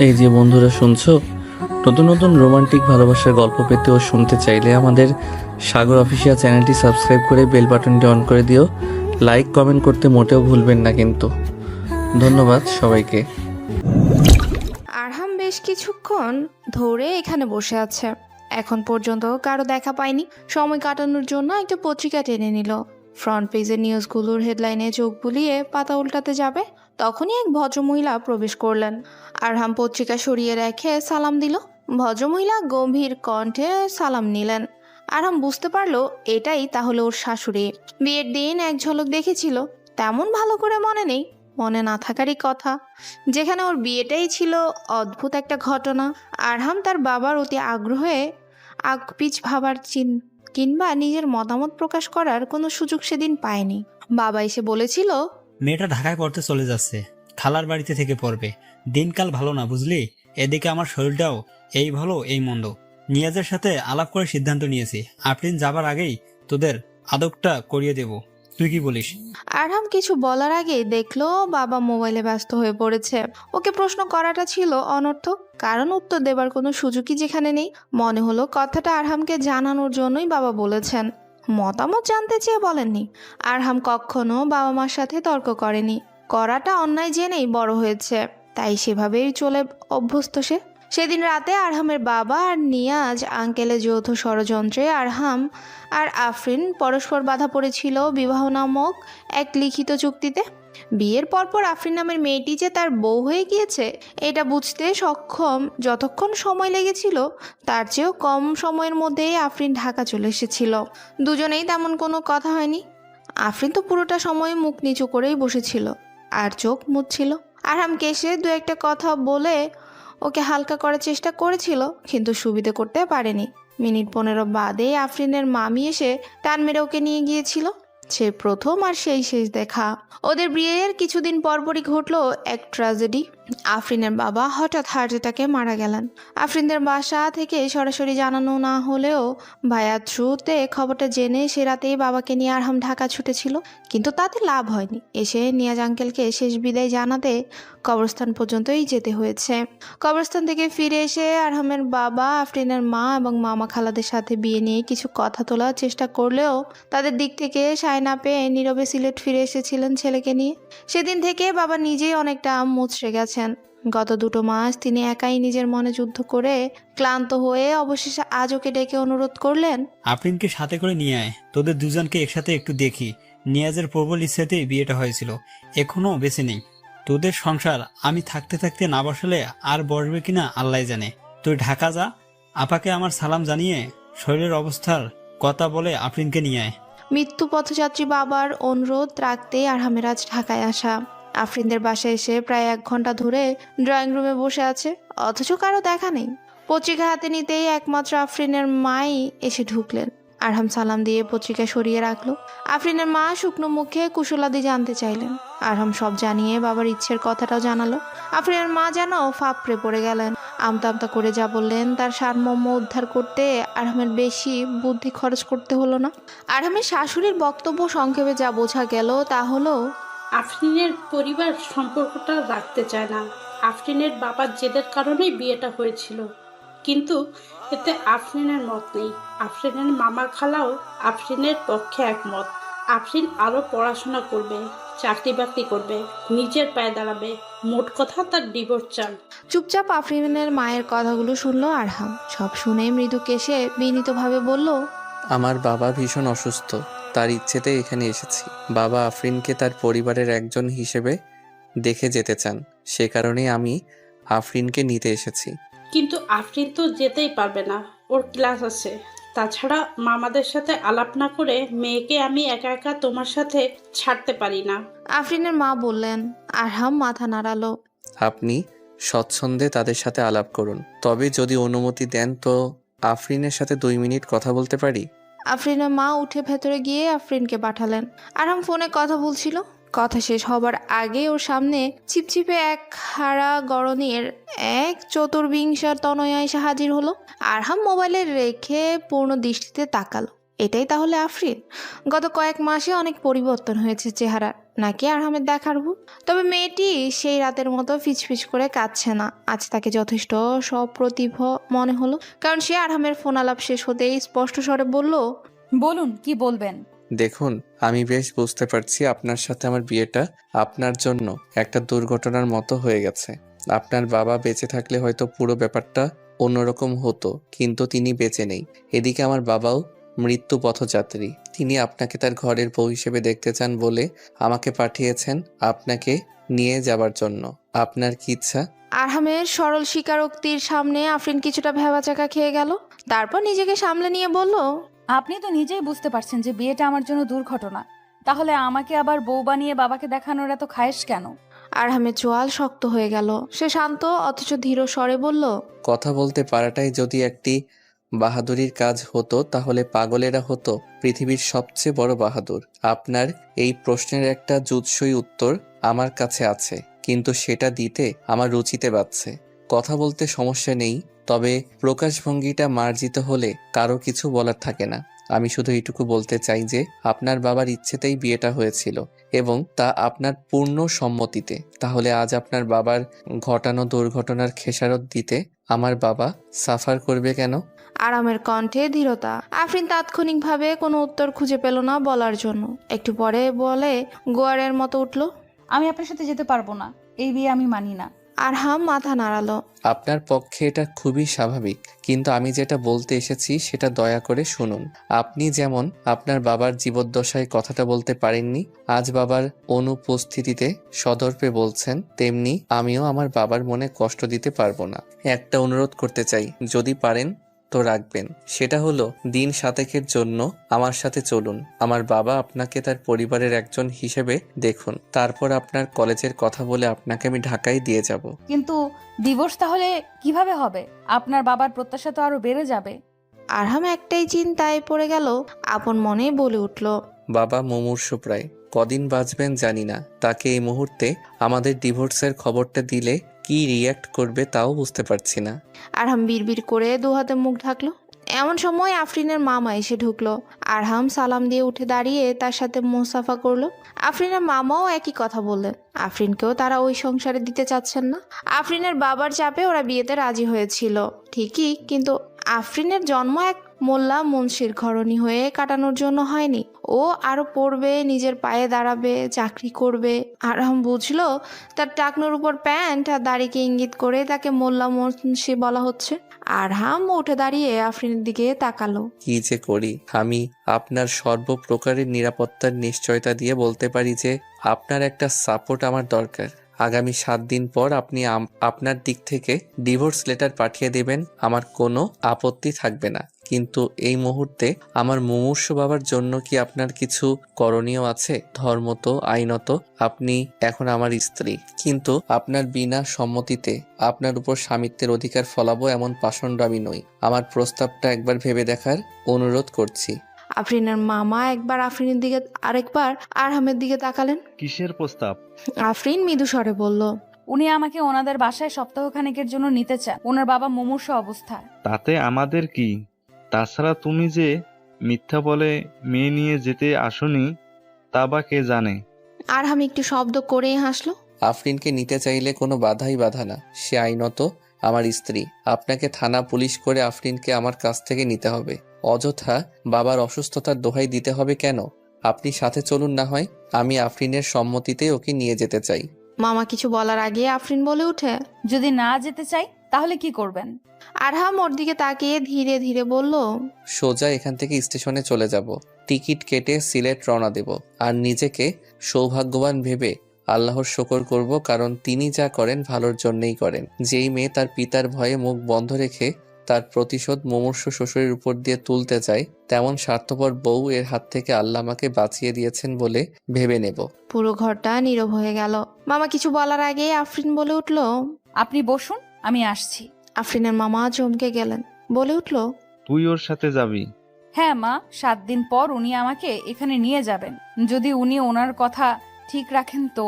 এই যে বন্ধুরা শুনছো, নতুন নতুন রোমান্টিক ভালোবাসার গল্প পেতে ও শুনতে চাইলে আমাদের সাগর অফিসিয়াল চ্যানেলটি সাবস্ক্রাইব করে বেল বাটনটি অন করে দিও। লাইক কমেন্ট করতে মোটেও ভুলবেন না কিন্তু। ধন্যবাদ সবাইকে। আরহাম বেশ কিছুক্ষণ ধরে এখানে বসে আছে। এখন পর্যন্ত কারো দেখা পায়নি। সময় কাটানোর জন্য একটা পত্রিকা টেনে নিল। ফ্রন্ট পেজের নিউজগুলোর হেডলাইনে চোখ বুলিয়ে পাতা উল্টাতে যাবে, তখনই এক ভদ্রমহিলা প্রবেশ করলেন। আরহাম পত্রিকা সরিয়ে রেখে সালাম দিল। ভদ্রমহিলা গম্ভীর কণ্ঠে সালাম নিলেন। আরহাম বুঝতে পারলো এটাই তাহলে ওর শাশুড়ি। বিয়ের দিন এক ঝলক দেখেছিল, তেমন ভালো করে মনে নেই। মনে না থাকারই কথা, যেখানে ওর বিয়েটাই ছিল অদ্ভুত একটা ঘটনা। আরহাম তার বাবার অতি আগ্রহে আগপিছ ভাবার কিংবা নিজের মতামত প্রকাশ করার কোনো সুযোগ সেদিন পায়নি। বাবা এসে বলেছিল, মেয়েটা ঢাকায় পড়তে চলে যাচ্ছে, খালার বাড়িতে থেকে পড়বে। দিনকাল ভালো না বুঝলি, এদিকে আমার শরীরটাও এই ভালো এই মন্দ। নিয়াজের সাথে আলাপ করে সিদ্ধান্ত নিয়েছি, আফরিন যাবার আগেই তোদের আদবটা করিয়ে দেব। তুই কি বলিস? আরহাম কিছু বলার আগেই দেখলো বাবা মোবাইলে ব্যস্ত হয়ে পড়েছে। ওকে প্রশ্ন করাটা ছিল অনর্থক, কারণ উত্তর দেবার কোনো সুযোগই যেখানে নেই। মনে হলো কথাটা আরহামকে জানানোর জন্যই বাবা বলেছেন, মতামত জানতে চেয়ে বলেননি। আরহাম কখনো বাবা মার সাথে তর্ক করেনি, করাটা অন্যায় জেনেই বড় হয়েছে, তাই সেভাবেই চলে অভ্যস্ত সে। সেদিন রাতে আরহামের বাবা আর নিয়াজ আঙ্কেলের যৌথ ষড়যন্ত্রে আরহাম আর আফরিন পরস্পর বাধা পড়েছিল বিবাহ নামক এক লিখিত চুক্তিতে। বিয়ের পরপর আফরিন নামের মেয়েটি যে তার বউ হয়ে গিয়েছে এটা বুঝতে সক্ষম যতক্ষণ সময় লেগেছিল, তার চেয়েও কম সময়ের মধ্যেই আফরিন ঢাকা চলে এসেছিল। দুজনেই তেমন কোনো কথা হয়নি। আফরিন তো পুরোটা সময় মুখ নিচু করেই বসেছিল আর চোখ মুছছিল। আরহামকে এসে দু একটা কথা বলে ওকে হালকা করার চেষ্টা করেছিল, কিন্তু সুবিধে করতে পারেনি। মিনিট 15 বাদে আফরিনের মামি এসে টান মেরে ওকে নিয়ে গিয়েছিল। সে প্রথম আর সেই শেষ দেখা। ওদের বিয়ের কিছুদিন পরপরই ঘটলো এক ট্র্যাজেডি। আফরিনের বাবা হঠাৎ হার্ট অ্যাটাকে মারা গেলেন। আফরিনদের বাসা থেকে সরাসরি জানানো না হলেও ভাইয়া থ্রুতে খবরটা জেনে সে রাতেই বাবাকে নিয়ে আরহাম ঢাকা ছুটেছিল, কিন্তু তাতে লাভ হয়নি। এসে নিয়াজ আঙ্কেলকে শেষ বিদায় জানাতে কবরস্থান পর্যন্তই যেতে হয়েছে। কবরস্থান থেকে ফিরে এসে আরহামের বাবা আফরিনের মা এবং মামা খালাদের সাথে বিয়ে নিয়ে কিছু কথা তোলার চেষ্টা করলেও তাদের দিক থেকে সায় না পেয়ে নীরবে সিলেট ফিরে এসেছিলেন ছেলেকে নিয়ে। সেদিন থেকে বাবা নিজেই অনেকটা মুচড়ে গেছেন। গত 2 মাস তিনি একাই নিজের মনে যুদ্ধ করে ক্লান্ত হয়ে অবশেষে আজ ওকে ডেকে অনুরোধ করলেন, আফরিনকে সাথে করে নিয়ে আয়, তোদের দুজনকে একসাথে একটু দেখি। নিয়াজের প্রবল ইচ্ছাতেই বিয়েটা হয়েছিল, এখনো বেঁচে নেই। তোদের সংসার আমি থাকতে থাকতে না বসালে আর বসবে কিনা আল্লাহ জানে। তুই ঢাকা যা, আপাকে আমার সালাম জানিয়ে শরীরের অবস্থার কথা বলে আফরিনকে নিয়ে আয়। মৃত্যু পথযাত্রী বাবার অনুরোধ রাখতে আরহামের আজ ঢাকায় আসা। আফরিনদের বাসায় এসে প্রায় 1 ঘন্টা ধরে ড্রয়িং রুমে বসে আছে, অথচ কারো দেখা নেই। পত্রিকা হাতে নিতেই একমাত্র আফরিনের মাই এসে ঢুকলেন। আরহাম সালাম দিয়ে পত্রিকা সরিয়ে রাখলো। আফরিনের মা শুকনো মুখে কুশলাদি জানতে চাইলেন। আরহাম সব জানিয়ে বাবার ইচ্ছের কথাটাও জানালো। আফরিনের মা যেন ফাঁপড়ে পড়ে গেলেন। আমতা আমতা করে যা বললেন তার সারমর্ম উদ্ধার করতে আরহামের বেশি বুদ্ধি খরচ করতে হলো না। আরহামের শাশুড়ির বক্তব্য সংক্ষেপে যা বোঝা গেল তা হলো, আফরিনের পরিবার সম্পর্কটা রাখতে চায় না। আফরিনের বাবার জেদের কারণেই বিয়েটা হয়েছিল, কিন্তু এতে আফরিনের মত নেই। আফরিনের মামা খালাও আফরিনের পক্ষে একমত। আফরিন আরও পড়াশোনা করবে, চাকরি বাকরি করবে, নিজের পায়ে দাঁড়াবে। মোট কথা তার ডিভোর্স চান। চুপচাপ আফরিনের মায়ের কথাগুলো শুনলো আরহাম। সব শুনে মৃদু কেশে বিনীতভাবে বলল, আমার বাবা ভীষণ অসুস্থ, তার ইচ্ছেতে এখানে এসেছি। বাবা আফরিনকে তার পরিবারের একজন হিসেবে দেখে যেতে চান, সে কারণেই আমি আফরিনকে নিতে এসেছি। কিন্তু আফরিন তো যেতেই পারবে না, ওর ক্লাস আছে। তাছাড়া মামাদের সাথে আলাপ না করে মেয়েকে আমি একা একা তোমার সাথে ছাড়তে পারি না। আফরিনের মা বললেন। আরহাম মাথা নাড়ালো। আপনি স্বচ্ছন্দে তাদের সাথে আলাপ করুন, তবে যদি অনুমতি দেন তো আফরিনের সাথে 2 মিনিট কথা বলতে পারি। আফরিনের মা উঠে ভেতরে গিয়ে আফরিনকে পাঠালেন। আরহাম ফোনে কথা বলছিল। কথা শেষ হবার আগে ওর সামনে ছিপছিপে এক খাড়া গড়নের এক চতুর্বিংশার তনয়া এসে হাজির হলো। আরহাম মোবাইলে রেখে পূর্ণ দৃষ্টিতে তাকালো। এটাই তাহলে আফরিন? গত কয়েক মাসে অনেক পরিবর্তন হয়েছে চেহারা, নাকি আরহামের দেখার ভুল? তবে মেয়েটি সেই রাতের মতো ফিচফিচ করে কাঁদছে না। আজ তাকে যথেষ্ট সপ্রতিভ মনে হলো, কারণ সে আরহামের ফোন আলাপ শেষ হতেই স্পষ্ট স্বরে বলল, বলুন কি বলবেন। দেখুন, আমি বেশ বুঝতে পারছি আপনার সাথে আমার বিয়েটা আপনার জন্য একটা দুর্ঘটনার মতো হয়ে গেছে। আপনার বাবা বেঁচে থাকলে হয়তো পুরো ব্যাপারটা অন্যরকম হতো, কিন্তু তিনি বেঁচে নেই। এদিকে আমার বাবাও মৃত্যু পথযাত্রী। তিনি আপনাকে তার ঘরের বউ হিসেবে দেখতে চান বলে আমাকে পাঠিয়েছেন আপনাকে নিয়ে যাবার জন্য। আপনার কি ইচ্ছা? আরহামের সরল স্বীকারোক্তির সামনে আফরিন কিছুটা ভ্যাবাচাকা খেয়ে গেল। তারপর নিজেকে সামলে নিয়ে বলল, আপনি তো নিজেই বুঝতে পারছেন যে বিয়েটা আমার জন্য দুর্ঘটনা, তাহলে আমাকে আবার বউ বানিয়ে বাবাকে দেখানোর এত খায়েশ কেন? আরহামের চোয়াল শক্ত হয়ে গেল। সে শান্ত অথচ ধীর স্বরে বলল, কথা বলতে পারাটাই যদি একটি বাহাদুরির কাজ হতো, তাহলে পাগলেরা হতো পৃথিবীর সবচেয়ে বড় বাহাদুর। আপনার এই প্রশ্নের একটা জুৎসই উত্তর আমার কাছে আছে, কিন্তু সেটা দিতে আমার রুচিতে বাধছে। কথা বলতে সমস্যা নেই, তবে প্রকাশভঙ্গিটা মার্জিত হলে কারো কিছু বলার থাকে না। আমি শুধু এইটুকু বলতে চাই যে আপনার বাবার ইচ্ছেতেই বিয়েটা হয়েছিল এবং তা আপনার পূর্ণ সম্মতিতে। তাহলে আজ আপনার বাবার ঘটানো দুর্ঘটনার খেসারত দিতে আমার বাবা সাফার করবে কেন? আরামের কণ্ঠে ধীরতা। আফরিন তাৎক্ষণিকভাবে কোনো উত্তর খুঁজে পেল না বলার জন্য। একটু পরে বলে গোয়ারের মতো উঠল, আমি আপনার সাথে যেতে পারবো না, এই বিয়ে আমি মানি না। আরহাম মাথা নাড়ালো। আপনার পক্ষে এটা খুবই স্বাভাবিক, কিন্তু আমি যেটা বলতে এসেছি সেটা দয়া করে শুনুন। আপনি যেমন আপনার বাবার জীবদ্দশায় কথাটা বলতে পারেননি, আজ বাবার অনুপস্থিতিতে সদর্পে বলছেন, তেমনি আমিও আমার বাবার মনে কষ্ট দিতে পারবো না। একটা অনুরোধ করতে চাই, যদি পারেন তো রাখবেন। সেটা হলো দিন সাতেকের জন্য আমার সাথে চলুন। আমার বাবা আপনাকে তার পরিবারের একজন হিসেবে দেখুন, তারপর আপনার কলেজের কথা বলে আপনাকে আমি ঢাকায় দিয়ে যাব। কিন্তু ডিভোর্স তাহলে কিভাবে হবে? আপনার বাবার প্রত্যাশা তো আরো বেড়ে যাবে। আরহাম একটাই চিন্তায় পড়ে গেল, আপন মনে বলে উঠল, বাবা মুমূর্ষু প্রায়, কদিন বাঁচবেন জানি না। তাকে এই মুহূর্তে আমাদের ডিভোর্সের খবরটা দিলে কি রিয়্যাক্ট করবে তাও বুঝতে পারছি না। আরহাম বিড়বিড় করে দু হাতে মুখ ঢাকলো। এমন সময় আফরিনের মামা এসে ঢুকলো। আরহাম সালাম দিয়ে উঠে দাঁড়িয়ে তার সাথে মোসাফা করলো। আফরিনের মামাও একই কথা বললেন, আফরিনকেও তারা ওই সংসারে দিতে চাচ্ছেন না। আফরিনের বাবার চাপে ওরা বিয়েতে রাজি হয়েছিল ঠিকই, কিন্তু আফরিনের জন্ম এক মোল্লা মুন্সির ঘরণী হয়ে কাটানোর জন্য হয়নি। ও আরো পড়বে, নিজের পায়ে দাঁড়াবে, চাকরি করবে। আরহাম বুঝলো তার টাকনোর উপর প্যান্ট আর দাড়িকে ইঙ্গিত করে তাকে মোল্লা মুন্সি বলা হচ্ছে। আরহাম উঠে দাঁড়িয়ে আফরিনের দিকে তাকালো। কি যে করি আমি? আপনার সর্বপ্রকারের নিরাপত্তার নিশ্চয়তা দিয়ে বলতে পারি যে আপনার একটা সাপোর্ট আমার দরকার। আগামী 7 দিন পর আপনি আপনার দিক থেকে ডিভোর্স লেটার পাঠিয়ে দেবেন, আমার কোনো আপত্তি থাকবে না। কিন্তু এই মুহূর্তে আমার মুমূর্ষু বাবার জন্য কি আপনার কিছু করণীয় আছে? ধর্মত, আইনত আপনি এখন আমার স্ত্রী, কিন্তু আপনার বিনা সম্মতিতে আপনার উপর স্বামিত্বের অধিকার ফলাবো এমন পাষণ্ড আমি নই। আমার প্রস্তাবটা একবার ভেবে দেখার অনুরোধ করছি। আফরিনের মামা একবার আফরিনের দিকে আরেকবার আরহামের দিকে তাকালেন। কিসের প্রস্তাব? আফরিন মৃদু স্বরে বলল, উনি আমাকে ওনাদের বাসায় সপ্তাহখানেকের জন্য নিতে চান। ওনার বাবা মুমূর্ষু অবস্থায়। তাতে আমাদের কি? তাছাড়া তুমি যে মিথ্যা বলে মেয়ে নিয়ে যেতে আসনি তা বা কে জানে? আরহাম একটু শব্দ করেই হাসলো। আফরিনকে নিতে চাইলে কোনো বাধাই বাধা না, সে আইনত আমার স্ত্রী। আপনাকে থানা পুলিশ করে আফরিনকে আমার কাছ থেকে নিতে হবে। অযথা বাবার অসুস্থতার দোহাই দিতে হবে কেন? আপনি সাথে চলুন না হয়, আমি আফরিনের সম্মতিতে ওকে নিয়ে যেতে চাই। মামা কিছু বলার আগে আফরিন বলে উঠে, যদি না যেতে চাই তাহলে কি করবেন? আরহাম ওর দিকে তাকিয়ে ধীরে ধীরে বলল, সোজা এখান থেকে স্টেশনে চলে যাব, টিকিট কেটে সিলেট রওনা দেব, আর নিজেকে সৌভাগ্যবান ভেবে আল্লাহর শুকর করব, কারণ তিনি যা করেন ভালোর জন্যই করেন। যেই মেয়ে তার পিতার ভয়ে মুখ বন্ধ রেখে তার প্রতিশোধ মুমূর্ষু শ্বশুরের উপর দিয়ে তুলতে চায়, তেমন স্বার্থপর বউ এর হাত থেকে আল্লাহ আমাকে বাঁচিয়ে দিয়েছেন বলে ভেবে নেব। পুরো ঘরটা নীরব হয়ে গেল। মামা কিছু বলার আগে আফরিন বলে উঠল, আপনি বসুন, আমি আসছি। আফরিনের মামা চমকে গেলেন, বলে উঠল, তুই ওর সাথে যাবি? হ্যাঁ মা, 7 দিন পর উনি আমাকে এখানে নিয়ে যাবেন, যদি উনি ওনার কথা ঠিক রাখেন তো।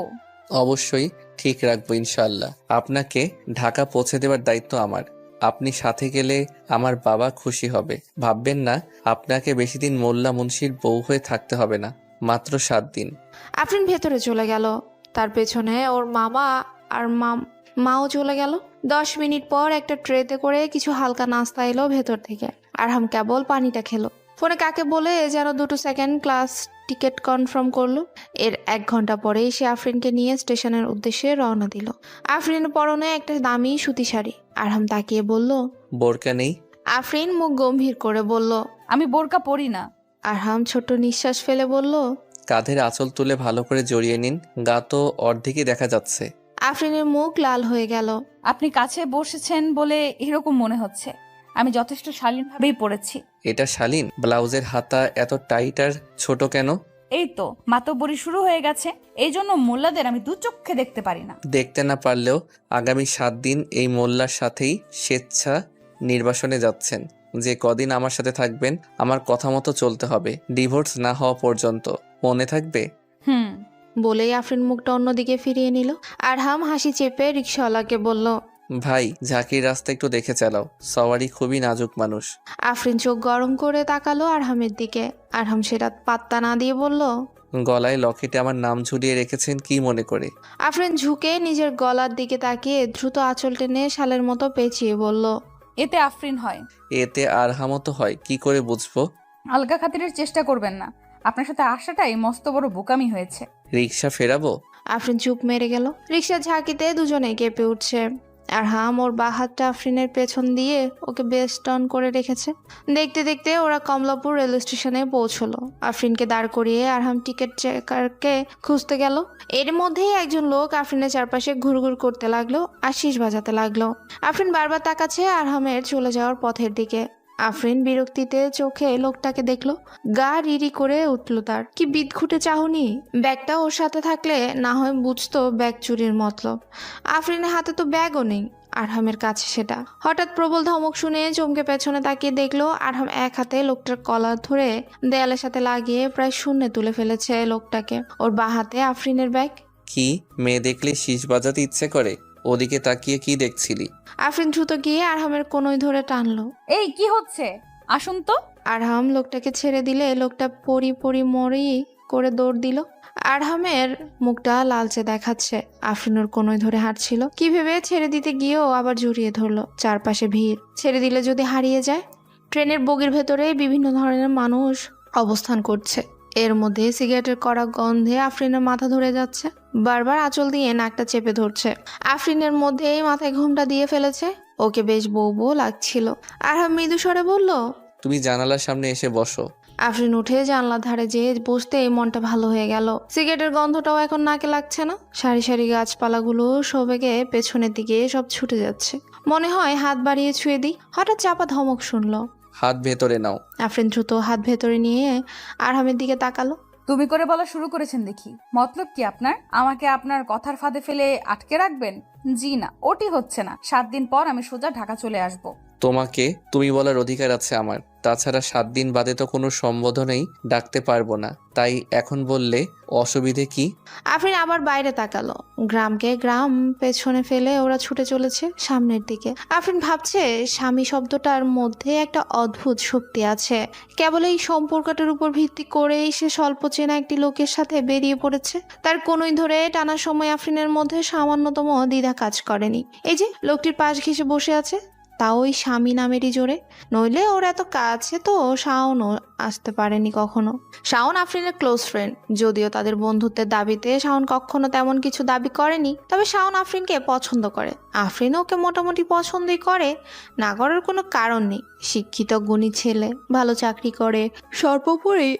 অবশ্যই ঠিক রাখবো ইনশাআল্লাহ। আপনাকে ঢাকা পৌঁছে দেওয়ার দায়িত্ব আমার। আপনি সাথে গেলে আমার বাবা খুশি হবে। ভাববেন না আপনাকে বেশি দিন মোল্লা মুন্সির বউ হয়ে থাকতে হবে না, মাত্র 7 দিন। আফরিন ভেতরে চলে গেল। তার পেছনে ওর মামা আর মাও চলে গেল। 10 মিনিট পর একটা ট্রেতে করে কিছু হালকা নাস্তা এলো ভেতর থেকে। আরহাম কেবল পানিটা খেলো। ফোনে কাকে বলে যেন 2 সেকেন্ড ক্লাস টিকিট কনফার্ম করলো। এর 1 ঘন্টা পরেই সে আফরিনকে নিয়ে স্টেশনের উদ্দেশ্যে রওনা দিল। আফরিনের পরনে একটা দামি সুতি শাড়ি। আরহাম তাকিয়ে বলল, বোরকা নেই? আফরিন মুখ গম্ভীর করে বলল। আমি বোরকা পরি না। আরহাম ছোট্ট নিঃশ্বাস ফেলে বলল, কাঁধের আঁচল তুলে ভালো করে জড়িয়ে নিন, গা তো অর্ধেকই দেখা যাচ্ছে। আফরিনের মুখ লাল হয়ে গেল। আপনি কাছে বসেছেন বলে এরকম মনে হচ্ছে। আমি যথেষ্ট শালীনভাবেই পড়েছি। এটা শালীন? ব্লাউজের হাতা এত টাইট আর ছোট কেন? এই তো মাতব্বরি শুরু হয়ে গেছে, এই জন্য মোল্লাদের আমি দু চোখে দেখতে পারি না। দেখতে না পারলেও আগামী 7 দিন এই মোল্লার সাথেই স্বেচ্ছা নির্বাসনে যাচ্ছেন। যে কদিন আমার সাথে থাকবেন আমার কথা মতো চলতে হবে, ডিভোর্স না হওয়া পর্যন্ত। মনে থাকবে? হুম। বলেই আফরিন মুখটা অন্যদিকে ফিরিয়ে নিল। আরহাম হাসি চেপে রিকশাওয়ালাকে বলল, ভাই ঝাঁকির রাস্তা একটু দেখে চালাও, সওয়ারি খুবই নাজুক মানুষ। আফরিন চোখ গরম করে তাকালো আরহামের দিকে। আরহাম সেটা পাত্তা না দিয়ে বলল, গলায় লকেটে আমার নাম ঝুলিয়ে রেখেছেন কি মনে করে? আফরিন ঝুঁকে নিজের গলার দিকে তাকিয়ে দ্রুত আঁচল টেনে শালের মতো পেঁচিয়ে বলল, এতে আফরিন হয়। এতে আরহামতো হয় কি করে বুঝবো? আলগা খাতিরের চেষ্টা করবেন না। আপনার সাথে আসাটাই মস্ত বড় বোকামি হয়েছে। রিক্সা ফেরাবো? আফরিন চুপ মেরে গেল। রিকশার ঝাঁকিতে দুজনে কেঁপে উঠছে। আরহাম ওর বাঁ হাতটা আফরিনের পেছন দিয়ে ওকে বেষ্টন করে রেখেছে। দেখতে দেখতে ওরা কমলাপুর রেল স্টেশনে পৌঁছলো। আফরিনকে দাঁড় করিয়ে আরহাম টিকিট চেকারকে খুঁজতে গেল। এর মধ্যেই একজন লোক আফরিনের চারপাশে ঘুরঘুর করতে লাগলো আর শীষ বাজাতে লাগলো। আফরিন বারবার তাকাচ্ছে আরহামের চলে যাওয়ার পথের দিকে। আফরিন বিরক্তিতে চোখে লোকটাকে দেখলো। গা রিরি করে উঠল তার। কি বিদঘুটে চাহনি! ব্যাগটা ওর সাথে থাকলে না হয় বুঝতো ব্যাগ চুরির মতলব। আফরিনের হাতে তো ব্যাগও নেই, আরহামের কাছে সেটা। হঠাৎ প্রবল ধমক শুনে চমকে পেছনে তাকিয়ে দেখলো আরহাম এক হাতে লোকটার কলার ধরে দেয়ালের সাথে লাগিয়ে প্রায় শূন্যে তুলে ফেলেছে লোকটাকে। ওর বাঁ হাতে আফরিনের ব্যাগ। কি মেয়ে দেখলে শীষ বাজাতে ইচ্ছে করে? ওদিকে তাকিয়ে কি দেখছিলি? আফরিন দ্রুত গিয়ে আরহামের কোনোই ধরে টানলো। এই কি হচ্ছে? আসুন তো। আরহাম লোকটাকে ছেড়ে দিলে লোকটা পরি মরি করে দৌড় দিল। আরহামের মুখটা লালচে দেখাচ্ছে। আফরিনুর কোনোই ধরে হাঁটছিল। কি ভেবে ছেড়ে দিতে গিয়েও আবার জড়িয়ে ধরলো। চারপাশে ভিড়। ছেড়ে দিলে যদি হারিয়ে যায়। ট্রেনের বগির ভেতরে বিভিন্ন ধরনের মানুষ অবস্থান করছে। এর মধ্যে সিগারেটের কড়া গন্ধে আফরিনের মাথা ধরে যাচ্ছে। বারবার আঁচল দিয়ে নাকটা চেপে ধরছে। আফরিনের মধ্যেই মাথায় ঘুমটা দিয়ে ফেলেছে। ওকে বেশ বউ লাগছিল। আরহাম মৃদু স্বরে বলল, তুমি জানালার সামনে এসে বসো। আফরিন উঠে জানলার ধারে যেয়ে বসতেই মনটা ভালো হয়ে গেল। সিগারেটের গন্ধটাও এখন নাকে লাগছে না। সারি সারি গাছপালাগুলো সবেগে পেছনের দিকে সব ছুটে যাচ্ছে। মনে হয় হাত বাড়িয়ে ছুঁয়ে দিই। হঠাৎ চাপা ধমক শুনলো। হাত ভেতরে নাও। আফরিন দ্রুত হাত ভেতরে নিয়ে আরহামের দিকে তাকালো। তুমি করে বলা শুরু করেছেন দেখি। মতলব কি আপনার? আমাকে আপনার কথার ফাঁদে ফেলে আটকে রাখবেন? জি না, ওটি হচ্ছে না। 7 দিন পর আমি সোজা ঢাকা চলে আসব। তোমাকে তুমি বলার অধিকার আছে আমার। তাছাড়া 7 দিন বাদে তো কোনো সম্বোধনেই ডাকতে পারবো না, তাই এখন বললে অসুবিধে কি? আফরিন আবার বাইরে তাকালো। গ্রাম পেছনে ফেলে ওরা ছুটে চলেছে সামনের দিকে। আফরিন ভাবছে স্বামী শব্দটার মধ্যে একটা অদ্ভুত শক্তি আছে। কেবল এই সম্পর্কটার উপর ভিত্তি করেই সে স্বল্প চেনা একটি লোকের সাথে বেরিয়ে পড়েছে। তার কোনোই ধরে টানার সময় আফরিনের মধ্যে সামান্যতম দ্বিধা কাজ করেনি। এই যে লোকটির পাশ ঘেঁষে বসে আছে, তাও ওই স্বামী নামেরই জোরে। নইলে ওর এত কাছে তো শাওনও আসতে পারেনি কখনো। শাওন আফরিনের ক্লোজ ফ্রেন্ড। যদিও তাদের বন্ধুত্বের দাবিতে শাওন কখনো তেমন কিছু দাবি করেনি, তবে শাওন আফরিনকে পছন্দ করে। আফরিন ওকে মোটামুটি পছন্দই করে, না করার কোনো কারণ নেই। শিক্ষিত গুণী ছেলে, ভালো চাকরি করে। সর্বোপরি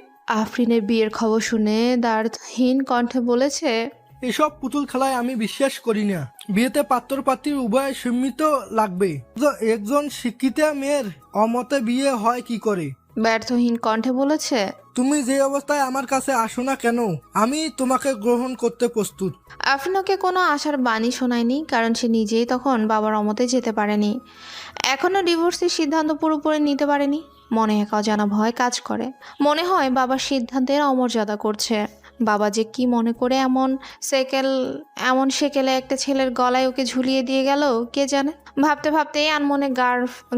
আফরিনের বিয়ের খবর শুনে দ্বারহীন কণ্ঠে বলেছে, এসব পুতুল খেলায় আমি বিশ্বাস করি না। বিয়েতে পাত্র পাত্রী উভয় সীমিত লাগবে। একজন শিক্ষিত মেয়ের অমতে বিয়ে হয় কি করে? ব্যর্থহীন কণ্ঠে বলেছে, তুমি যে অবস্থায় আমার কাছে আসো না কেন, আমি তোমাকে গ্রহণ করতে প্রস্তুত। আফরিন ওকে কোনো আশার বাণী শোনায়নি, কারণ সে নিজেই তখন বাবার অমতে যেতে পারেনি। এখনো ডিভোর্সের সিদ্ধান্ত পুরোপুরি নিতে পারেনি। মনে এক অজানা ভয় কাজ করে। মনে হয় বাবার সিদ্ধান্তের অমর্যাদা করছে। বাবা যে কি মনে করে এমন সেকেলে একটা ছেলের গলায় ওকে ঝুলিয়ে দিয়ে গেল কে জানে। ভাবতে ভাবতে আনমনে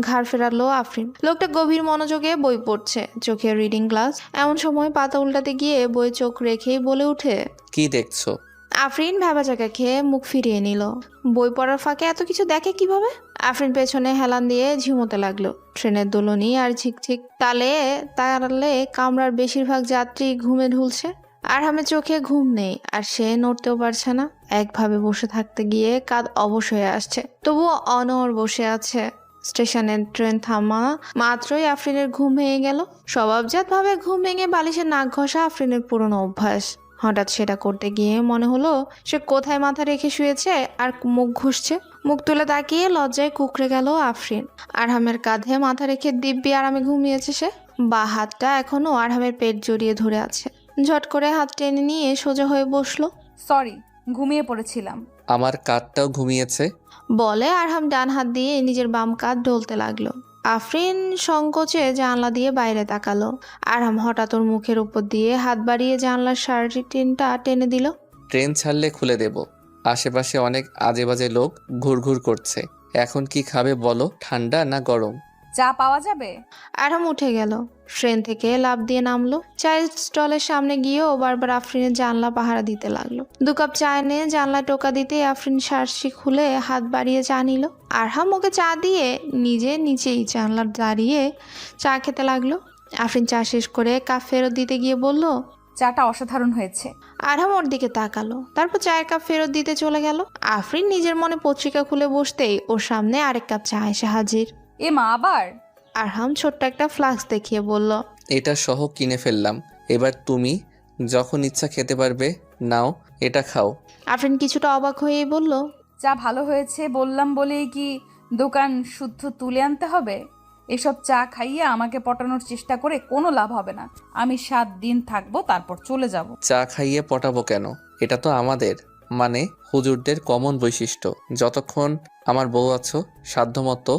ঘাড় ফেরালো আফরিন। লোকটা গভীর মনোযোগে বই পড়ছে, চোখে রিডিং গ্লাস। এমন সময় পাতা উল্টাতে গিয়ে বই চোখ রেখেই বলে উঠে, কি দেখছো? আফরিন ভ্যাবাচাকা খেয়ে মুখ ফিরিয়ে নিল। বই পড়ার ফাঁকে এত কিছু দেখে কিভাবে? আফরিন পেছনে হেলান দিয়ে ঝিমোতে লাগলো। ট্রেনের দোলনি আর ঝিকঝিক তালে কামরার বেশিরভাগ যাত্রী ঘুমে ঢুলছে। আরহামের চোখে ঘুম নেই, আর সে নড়তেও পারছে না। একভাবে বসে থাকতে গিয়ে কাঁধ অবশ হয়ে আসছে, তবুও অনড় বসে আছে। স্টেশনের ট্রেন থামা মাত্রই আফরিনের ঘুম ভেঙে গেল। স্বভাবজাতভাবে ঘুম ভেঙে বালিশে নাক ঘষা আফরিনের পুরনো অভ্যাস। হঠাৎ সেটা করতে গিয়ে মনে হলো সে কোথায় মাথা রেখে শুয়েছে আর মুখ ঘুষছে। মুখ তুলে তাকিয়ে লজ্জায় কুকড়ে গেল আফরিন। আরহামের কাঁধে মাথা রেখে দিব্যি আরামে ঘুমিয়েছে সে। বা হাতটা এখনো আরহামের পেট জড়িয়ে ধরে আছে। ঝট করে হাত টেনে নিয়ে সোজা হয়ে বসলো। সরি, ঘুমিয়ে পড়েছিলাম। আমার কাঁধটাও ঘুমিয়েছে। বলে আরহাম ডান হাত দিয়ে নিজের বাম কাঁধ ডলতে লাগলো। আফরিন সংকোচে জানলা দিয়ে বাইরে তাকালো। আরহাম হঠাৎ ওর মুখের উপর দিয়ে হাত বাড়িয়ে জানলার শার্টিনটা টেনে দিল। ট্রেন ছাড়লে খুলে দেব। আশেপাশে অনেক আজে বাজে লোক ঘুরঘুর করছে। এখন কি খাবে বলো, ঠান্ডা না গরম? চা পাওয়া যাবে? আরহাম উঠে গেল, ট্রেন থেকে লাফ দিয়ে নামলো। চায়ের স্টলের সামনে গিয়েও বারবার আফরিনের জানলা পাহারা দিতে লাগলো। 2 কাপ চা এনে জানলায় টোকা দিতে আফরিন শার্টটি খুলে হাত বাড়িয়ে চা নিল। আরহাম ওকে চা দিয়ে নিজে নিচেই জানলার দাঁড়িয়ে চা খেতে লাগলো। আফরিন চা শেষ করে কাপ ফেরত দিতে গিয়ে বলল, চাটা অসাধারণ হয়েছে। আরহাম ওর দিকে তাকালো, তারপর চায়ের কাপ ফেরত দিতে চলে গেল। আফরিন নিজের মনে পত্রিকা খুলে বসতেই ওর সামনে আরেক কাপ চা এসে হাজির। এ মা, আবার? আরহাম ছোট্ট একটা ফ্লাক্স দেখিয়ে বলল, এটা সহ কিনে ফেললাম। এবার তুমি যখন ইচ্ছা খেতে পারবে। নাও, এটা খাও। আফরিন কিছুটা অবাক হয়েই বলল, চা ভালো হয়েছে বললাম বলেই কি দোকান শুদ্ধ তুলে আনতে হবে? এসব চা খাইয়ে আমাকে পটানোর চেষ্টা করে কোনো লাভ হবে না। আমি 7 দিন থাকবো, তারপর চলে যাব। চা খাইয়ে পটাবো কেন? এটা তো আমাদের, মানে হুজুরদের কমন বৈশিষ্ট্য। যতক্ষণ আমার বউ আছো, সাধ্যমতো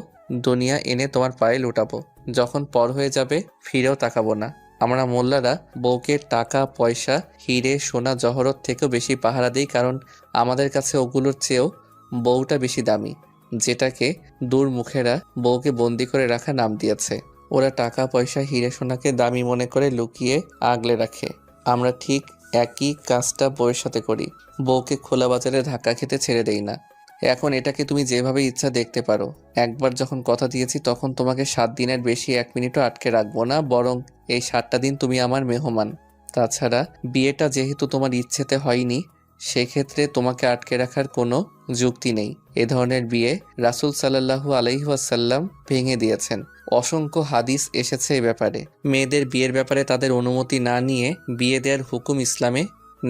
দুনিয়া এনে তোমার পায়ে লুটাবো। যখন পর হয়ে যাবে ফিরেও তাকাবো না। আমরা মোল্লারা বউকে টাকা পয়সা, হিরে সোনা জহরত থেকেও বেশি পাহারা দিই, কারণ আমাদের কাছে ওগুলোর চেয়েও বউটা বেশি দামি, যেটাকে দূর মুখেরা বউকে বন্দি করে রাখা নাম দিয়েছে। ওরা টাকা পয়সা হিরে সোনাকে দামি মনে করে লুকিয়ে আগলে রাখে। আমরা ঠিক একই কাজটা বউয়ের সাথে করি। বউকে খোলা বাজারে ধাক্কা খেতে ছেড়ে দেই না। এখন এটাকে তুমি যেভাবে ইচ্ছা দেখতে পারো। একবার যখন কথা দিয়েছি তখন তোমাকে 7 দিনের বেশি 1 মিনিটও আটকে রাখবো না, বরং এই 7টা দিন তুমি আমার মেহমান। তাছাড়া বিয়েটা যেহেতু তোমার ইচ্ছেতে হয়নি, সেক্ষেত্রে তোমাকে আটকে রাখার কোনো যুক্তি নেই। এ ধরনের বিয়ে রাসূল সাল্লাল্লাহু আলাইহি ওয়াসাল্লাম ভেঙে দিয়েছেন। অসংখ্য হাদিস এসেছে এ ব্যাপারে। মেয়েদের বিয়ের ব্যাপারে তাদের অনুমতি না নিয়ে বিয়ে দেওয়ার হুকুম ইসলামে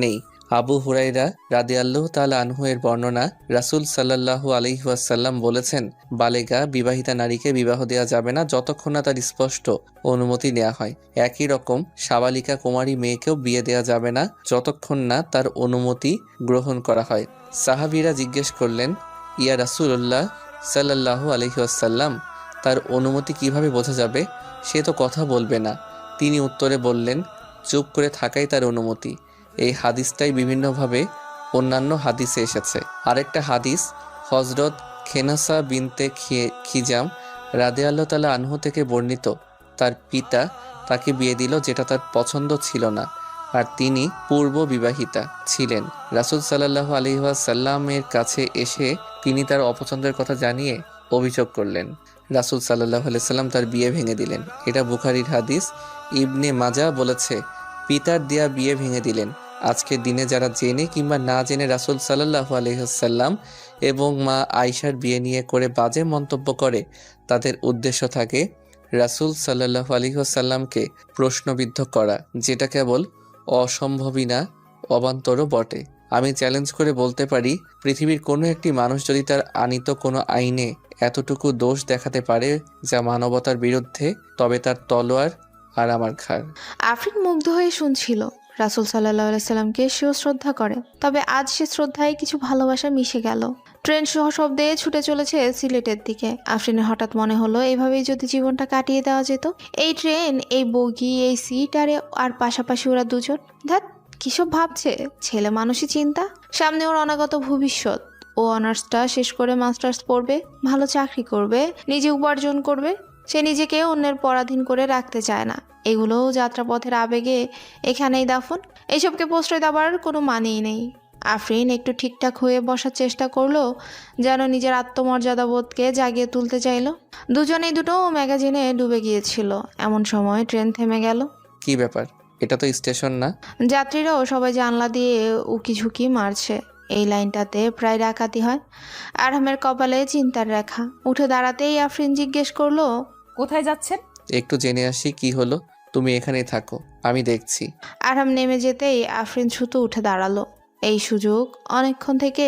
নেই। আবু হুরাইরা রাদিয়াল্লাহু তাআলা আনহু এর বর্ণনা, রাসূল সাল্লাল্লাহু আলাইহি ওয়াসাল্লাম বলেছেন, বালেগা বিবাহিতা নারীকে বিবাহ দেওয়া যাবে না যতক্ষণ না তার স্পষ্ট অনুমতি নেওয়া হয়। একই রকম সাবালিকা কুমারী মেয়েকেও বিয়ে দেওয়া যাবে না যতক্ষণ না তার অনুমতি গ্রহণ করা হয়। সাহাবীরা জিজ্ঞেস করলেন, ইয়া রাসূলুল্লাহ সাল্লাল্লাহু আলাইহি ওয়াসাল্লাম, তার অনুমতি কিভাবে বোঝা যাবে? সে তো কথা বলবে না। তিনি উত্তরে বললেন, চুপ করে থাকাই তার অনুমতি। এই হাদিসটাই বিভিন্নভাবে অন্যান্য হাদিসে এসেছে। আরেকটা হাদিস হজরত খেনাসা বিনতে খিজাম রাদিয়াল্লাহু তাআলা আনহু থেকে বর্ণিত। তার পিতা তাকে বিয়ে দিল যেটা তার পছন্দ ছিল না, আর তিনি পূর্ব বিবাহিতা ছিলেন। রাসূল সাল্লাল্লাহু আলাইহি ওয়াসাল্লামের কাছে এসে তিনি তার অপছন্দের কথা জানিয়ে অভিযোগ করলেন। রাসূল সাল্লাল্লাহু আলাইহি সাল্লাম তার বিয়ে ভেঙে দিলেন। এটা বুখারীর হাদিস। ইবনে মাজা বলেছে, পিতার দেয়া বিয়ে ভেঙে দিলেন। আজকের দিনে যারা জেনে কিংবা না জেনে রাসূল সাল্লাল্লাহু আলাইহি ওয়াসাল্লাম এবং মা আয়েশার বিয়ে নিয়ে করে বাজে মন্তব্য করে, তাদের উদ্দেশ্য থাকে রাসূল সাল্লাল্লাহু আলাইহি ওয়াসাল্লামকে প্রশ্নবিদ্ধ করা, যেটা কেবল অসম্ভবই না, অবান্তরও বটে। আমি চ্যালেঞ্জ করে বলতে পারি, পৃথিবীর কোনো একটি মানুষ যদি তার আনীত কোনো আইনে এতটুকু দোষ দেখাতে পারে যা মানবতার বিরুদ্ধে, তবে তার তলোয়ার আর আমার ঘাড়। আফরিন মুগ্ধ হয়ে শুনছিল। রাসূল সাল্লাল্লাহু আলাইহি সাল্লামকে সেও শ্রদ্ধা করে, তবে আজ সে শ্রদ্ধায় কিছু ভালোবাসা মিশে গেল। ট্রেন সহশব্দে ছুটে চলেছে সিলেটের দিকে। আফরিনের হঠাৎ মনে হলো, এভাবেই যদি জীবনটা কাটিয়ে দেওয়া যেত। এই ট্রেন, এই বগি, এই সিট আর পাশাপাশি ওরা দুজন। ধ্যাত, কিসব ভাবছে? ছেলে মানুষই চিন্তা। সামনে ওর অনাগত ভবিষ্যৎ। ও অনার্সটা শেষ করে মাস্টার্স পড়বে, ভালো চাকরি করবে, নিজে উপার্জন করবে। সে নিজেকে অন্যের পরাধীন করে রাখতে চায় না। এগুলোও যাত্রাপথের আবেগে এখানেই দাফন। এইসবকে প্রশ্রয় দেওয়ার কোনো মানেই নেই। আফরিন একটু ঠিকঠাক হয়ে বসার চেষ্টা করলো, যেন নিজের আত্মমর্যাদা বোধকে জাগিয়ে তুলতে চাইলো। দুজনেই দুটো ম্যাগাজিনে ডুবে গিয়েছিল। এমন সময় ট্রেন থেমে গেল। কি ব্যাপার? এটা তো স্টেশন না। যাত্রীরাও সবাই জানলা দিয়ে উকি ঝুঁকি মারছে। এই লাইনটাতে প্রায় ডাকাতি হয়। আরহামের কপালে চিন্তার রেখা। উঠে দাঁড়াতেই আফরিন জিজ্ঞেস করলো, কোথায় যাচ্ছেন? একটু জেনে আসি কি হলো। তুমি এখানেই থাকো, আমি দেখছি। আরহাম নেমে যেতেই আফরিন ছুতো উঠে দাঁড়ালো। এই সুযোগ অনেকক্ষণ থেকে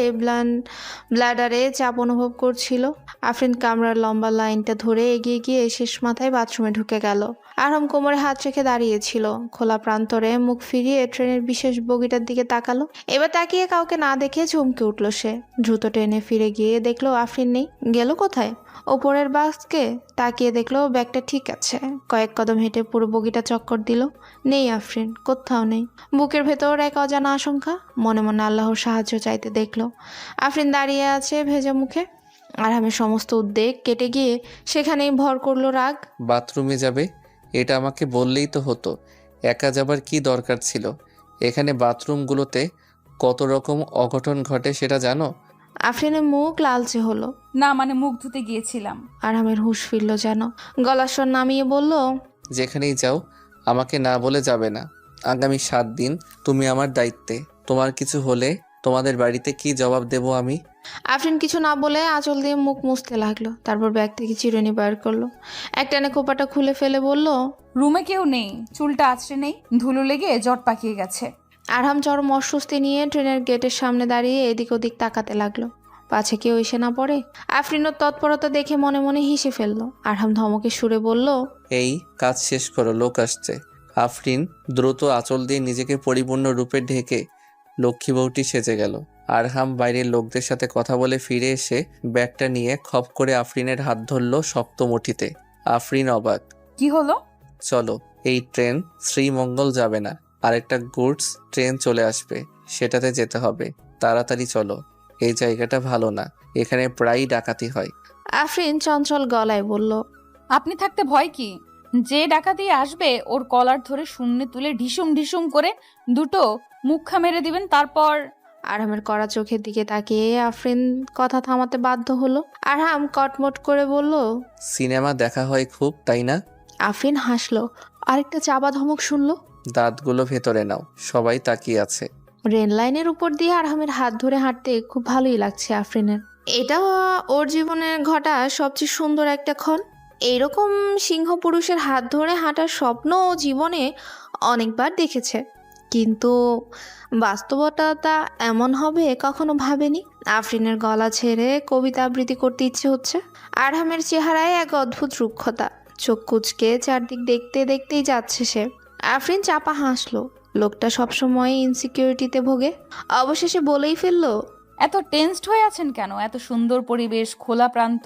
ব্লাডারে চাপ অনুভব করছিল। আফরিন কামরার লম্বা লাইনটা ধরে এগিয়ে গিয়ে শেষ মাথায় বাথরুমে ঢুকে গেল। আরহাম কোমরে হাত রেখে দাঁড়িয়েছিল। খোলা প্রান্তরে মুখ ফিরিয়ে ট্রেনের বিশেষ বগিটার দিকে তাকালো। এবার তাকিয়ে কাউকে না দেখে চমকে উঠল সে। দ্রুত ট্রেনে ফিরে গিয়ে দেখলো আফরিন নেই। গেল কোথায়? ওপরের বাসকে তাকিয়ে দেখলো ব্যাগটা ঠিক আছে। কয়েক কদম হেঁটে পুরো বগিটা চক্কর দিল। নেই আফরিন, কোথাও নেই। বুকের ভেতর এক অজানা আশঙ্কা। মনে মনে আল্লাহর সাহায্য চাইতে দেখলো আফরিন দাঁড়িয়ে আছে ভেজা মুখে। আরহামের সমস্ত উদ্বেগ কেটে গিয়ে সেখানেই ভর করলো রাগ। বাথরুমে যাবে? এটা আমাকে বললেই তো হতো। একা যাবার কি দরকার ছিল? এখানে বাথরুমগুলোতে কত রকম অঘটন ঘটে সেটা জানো? আফরিনের মুখ লালচে হলো। না মানে মুখ ধুতে গিয়েছিলাম। আরহামের হুঁশ ফিরল যেন। গলার স্বর নামিয়ে বলল, যেখানেই যাও আমাকে না বলে যাবে না। আগামী 7 দিন তুমি আমার দায়িত্বে। তোমার কিছু হলে তোমাদের বাড়িতে কি জবাব দেব আমি? আফরিন কিছু না বলে আঁচল দিয়ে মুখ মুছতে লাগলো। তারপর ব্যাগ থেকে চিরুনি বার করলো। একটানে খোপাটা খুলে ফেলে বলল, রুমে কেউ নেই, চুলটা আঁচড়ে নেই, ধুলো লেগে জট পাকিয়ে গেছে। আরহাম চরম অস্বস্তি নিয়ে ট্রেনের গেটের সামনে দাঁড়িয়ে এদিক ওদিক তাকাতে লাগলো। পাছে কেউ এসে না পড়ে। আফরিনের তৎপরতা দেখে মনে মনে হেসে ফেললো। আরহাম ধমকে সুরে বলল, এই কাজ শেষ করো, লোক আসছে। আফরিন দ্রুত আঁচল দিয়ে নিজেকে পরিপূর্ণ রূপে ঢেকে লক্ষ্মী বউটি সেজে গেল। আরহাম বাইরের লোকদের সাথে কথা বলে ফিরে এসে ব্যাগটা নিয়ে খপ করে আফরিনের হাত ধরল শক্ত মুঠিতে। আফরিন অবাক। কি হলো? চলো, এই ট্রেন শ্রীমঙ্গল যাবে না, আরেকটা গুডস ট্রেন চলে আসবে, সেটাতে যেতে হবে। তাড়াতাড়ি চলো, এই জায়গাটা ভালো না, এখানে প্রায়ই ডাকাতি হয়। আফরিন চঞ্চল গলায় বলল, আপনি থাকতে ভয় কি? যে ডাকাতি আসবে ওর কলার ধরে শূন্যে তুলে ঢিসুম ঢিসুম করে দুটো মুখা মেরে দিবেন। তারপর আরহামের কড়া চোখের দিকে তাকিয়ে আফরিন কথা থামাতে বাধ্য হলো। আরহাম কটমট করে বলল, সিনেমা দেখা হয় খুব, তাই না? আফরিন হাসলো। আরেকটা চাপা ধমক শুনলো। দাঁতগুলো ভেতরে নাও, সবাই তাকিয়ে আছে। রেল লাইনের উপর দিয়ে আরহামের হাত ধরে হাঁটতে খুব ভালোই লাগছে আফরিনের। এটা ওর জীবনে ঘটা সবচেয়ে সুন্দর একটা ক্ষণ। এইরকম সিংহ পুরুষের হাত ধরে হাঁটার স্বপ্ন ও জীবনে অনেকবার দেখেছে, কিন্তু বাস্তবতা এমন হবে কখনো ভাবেনি। আফরিনের গলা ছেড়ে কবিতা আবৃত্তি করতে ইচ্ছে হচ্ছে। আরহামের চেহারায় এক অদ্ভুত রুক্ষতা। চোখ কুচকে চারদিক দেখতে দেখতেই যাচ্ছে সে। আফরিন চাপা হাসলো। লোকটা সবসময় ইনসিকিউরিটিতে ভোগে। অবশেষে বলেই ফেললো, এত টেনসড হয়ে আছেন কেন? এত সুন্দর পরিবেশ, খোলা প্রান্ত,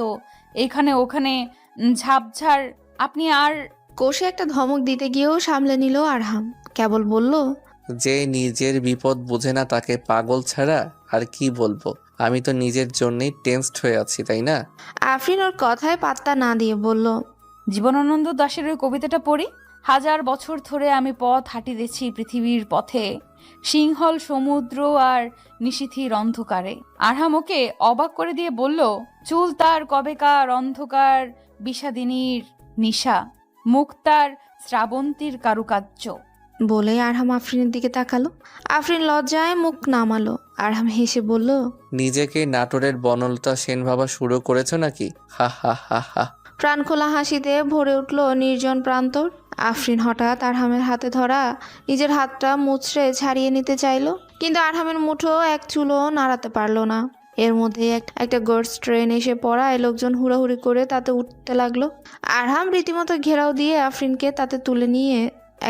এখানে ওখানে ঝাপঝাড়, আপনি আর কোষে একটা ধমক দিতে গিয়েও সামলে নিল আরহাম। কেবল বলল, যে নিজের বিপদ বোঝে না তাকে পাগল ছাড়া আর কি বলবো। আমি তো নিজের জন্যই টেনসড হয়ে আছি, তাই না? আফরিন ওর কথায় পাত্তা না দিয়ে বলল, জীবনানন্দ দাশের ওই কবিতাটা পড়ি। 1000 বছর ধরে আমি পথ হাঁটিতেছি পৃথিবীর পথে, সিংহল সমুদ্র আর নিশীথির অন্ধকারে। আরহাম ওকে অবাক করে দিয়ে বলল, চুল তার কবেকার অন্ধকার বিষাদিনীর নিশা, মুখ তার শ্রাবন্তীর কারুকার্য। বলে আরহাম আফরিনের দিকে তাকালো। আফরিন লজ্জায় মুখ নামালো। আরহাম হেসে বলল, নিজেকে নাটোরের বনলতা সেন ভাবা শুরু করেছো নাকি? হা হা হা হা। প্রাণখোলা হাসিতে ভরে উঠল নির্জন প্রান্তর। আফরিন হঠাৎ আরহামের হাতে ধরা নিজের হাতটা মুচড়ে ছাড়িয়ে নিতে চাইলো, কিন্তু আরহামের মুঠো এক চুলও নাড়াতে পারলো না। এর মধ্যে একটা গার্ডস ট্রেন এসে পড়ায় লোকজন হুড়াহুড়ি করে তাতে উঠতে লাগলো। আরহাম রীতিমতো ঘেরাও দিয়ে আফরিনকে তাতে তুলে নিয়ে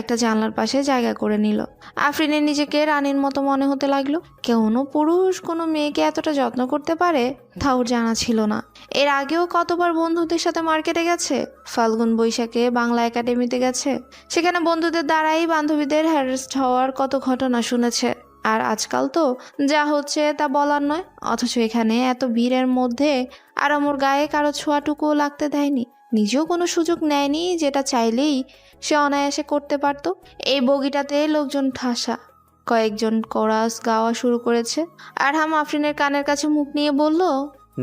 একটা জানলার পাশে জায়গা করে নিল। আফরিনের নিজেকে রানীর মতো মনে হতে লাগলো। কোনো পুরুষ কোনো মেয়েকে এতটা যত্ন করতে পারে তা ওর জানা ছিল না। এর আগেও কতবার বন্ধুদের সাথে মার্কেটে গেছে, ফাল্গুন বৈশাখে বাংলা একাডেমিতে গেছে, সেখানে বন্ধুদের দ্বারাই বান্ধবীদের হ্যারাস্ট হওয়ার কত ঘটনা শুনেছে। আর আজকাল তো যা হচ্ছে তা বলার নয়, অথচ এখানে এত ভিড়ের মধ্যে আর আমার গায়ে কারো ছোঁয়াটুকুও লাগতে দেয়নি। নিজেও কোনো সুযোগ নেয়নি যেটা চাইলেই সে অনায়াসে করতে পারত। এই বগিটাতে লোকজন ঠাসা, কয়েকজন কোরাস গাওয়া শুরু করেছে। আরহাম আফরিনের কানের কাছে মুখ নিয়ে বলল,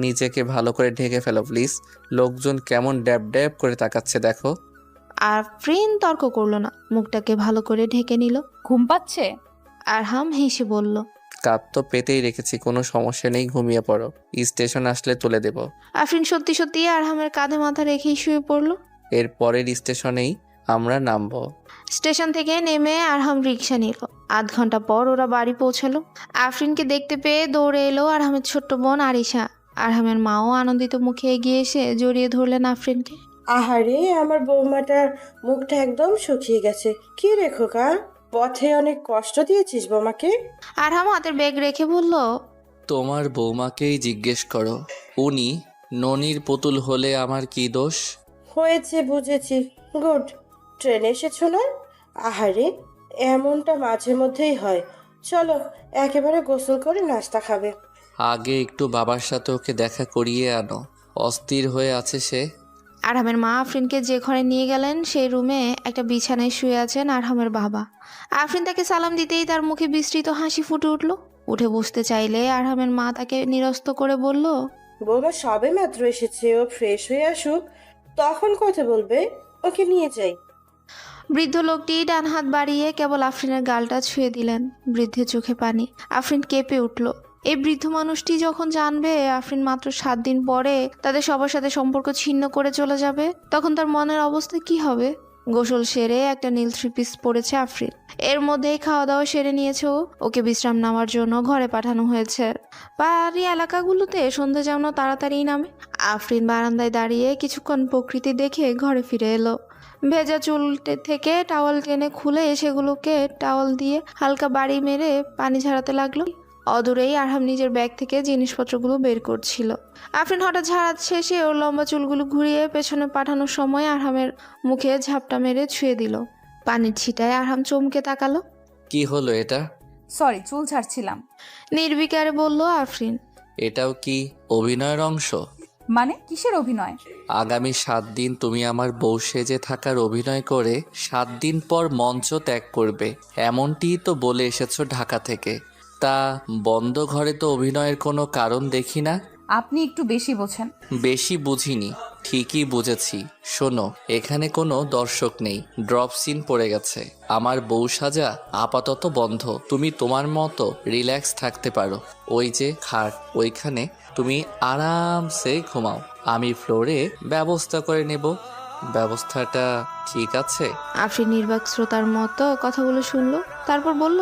নিজেকে ভালো করে ঢেকে ফেলো প্লিজ, লোকজন কেমন ড্যাব ড্যাব করে তাকাচ্ছে দেখো। আফরিন তর্ক করলো না, মুখটাকে ভালো করে ঢেকে নিল। ঘুম পাচ্ছে? আরহাম হেসে বলল, কাপ তো পেতেই রেখেছি, কোনো সমস্যা নেই, ঘুমিয়ে পড়ো, স্টেশন আসলে তুলে দেব। আফরিন সত্যি সত্যি আরহামের কাঁধে মাথা রেখেই শুয়ে পড়ল। এর পরের স্টেশনেই আমরা নামবো। স্টেশন থেকে নেমে আরহাম রিক্সা নিল। আধ ঘন্টা পর ওরা বাড়ি পৌঁছালো। আফরিনকে দেখতে পেয়ে দৌড়ে এলো আরহামের ছোট্ট বোন আরিশা। আরহামের মাও আনন্দিত মুখে এগিয়ে এসে জড়িয়ে ধরলেন আফরিনকে। আহারে, আমার বৌমাটার মুখটা একদম শুকিয়ে গেছে। কি রে খোকা, পথে অনেক কষ্ট দিয়েছিস বৌমাকে? আরহাম হাতের ব্যাগ রেখে বলল, তোমার বৌমাকেই জিজ্ঞেস করো, উনি ননির পুতুল হলে আমার কি দোষ? হয়েছে, বুঝেছি। গুড। ট্রেনে এসেছো না? আহারে, এমনটা মাঝে মধ্যেই হয়। চলো, একেবারে গোসল করে নাস্তা খাবে। আগে একটু বাবার সাথে ওকে দেখা করিয়ে আনো, অস্থির হয়ে আছে সে। আরহামের মা আফরিনকে যে ঘরে নিয়ে গেলেন সেই রুমে একটা বিছানায় শুয়ে আছেন আরহামের বাবা। আফরিন তাকে সালাম দিতেই তার মুখে বিস্তৃত হাসি ফুটে উঠল। উঠে বসতে চাইলে আরহামের মা তাকে নিরস্ত করে বলল, বৌমা সবে মাত্র এসেছে, ও ফ্রেশ হয়ে আসুক, তখন কথা বলবে। ওকে নিয়ে যাই। বৃদ্ধ লোকটি ডান হাত বাড়িয়ে কেবল আফরিনের গালটা ছুঁয়ে দিলেন। বৃদ্ধের চোখে পানি। আফরিন কেঁপে উঠল। এই বৃদ্ধ মানুষটি যখন জানবে আফরিন মাত্র 7 দিন পরে তাদের সবার সাথে সম্পর্ক ছিন্ন করে চলে যাবে, তখন তার মনের অবস্থা কি হবে? গোসল সেরে একটা নীল 3 পিস পরেছে আফরিন। এর মধ্যেই খাওয়া দাওয়া সেরে নিয়েছে ওকে বিশ্রাম নেওয়ার জন্য ঘরে পাঠানো হয়েছে। পাহাড়ি এলাকাগুলোতে সন্ধ্যা যেমন তাড়াতাড়ি নামে। আফরিন বারান্দায় দাঁড়িয়ে কিছুক্ষণ প্রকৃতি দেখে ঘরে ফিরে এলো। ভেজা চুল থেকে টাওয়াল টেনে খুলে সেগুলোকে টাওয়াল দিয়ে হালকা বাড়ি মেরে পানি ঝাড়াতে লাগলো। অদূরেই আরহাম নিজের ব্যাগ থেকে জিনিসপত্রগুলো বের করছিল। আফরিন হঠাৎ ঝাড়া শেষে ওর লম্বা চুলগুলো ঘুরিয়ে পেছনে পাঠানোর সময় আরহামের মুখে ঝাপটা মেরে ছুঁয়ে দিল। পানির ছিটায় আরহাম চমকে তাকালো। কি হলো এটা? সরি, চুল ছাড়ছিলাম। নির্বিকারে বলল আফরিন। এটাও কি অভিনয়ের অংশ? মানে কিসের অভিনয়? আগামী 7 দিন তুমি আমার বউ সেজে থাকার অভিনয় করে 7 দিন পর মঞ্চ ত্যাগ করবে, এমনটিই তো বলে এসেছো ঢাকা থেকে। তা বন্ধ ঘরে তো অভিনয়ের কোনো কারণ দেখি না। আপনি একটু বেশি বোঝেন। বেশি বুঝিনি, ঠিকই বুঝেছি। শোনো, এখানে কোনো দর্শক নেই, ড্রপ সিন পড়ে গেছে। আমার বউ সাজা আপাতত বন্ধ, তুমি তোমার মতো রিল্যাক্স থাকতে পারো। ওই যে খাট, ওইখানে তুমি আরামসে ঘুমাও, আমি ফ্লোরে ব্যবস্থা করে নেব। ব্যবস্থাটা ঠিক আছে? আফরিন নির্বাক শ্রোতার মতো কথাগুলো শুনলো, তারপর বলল,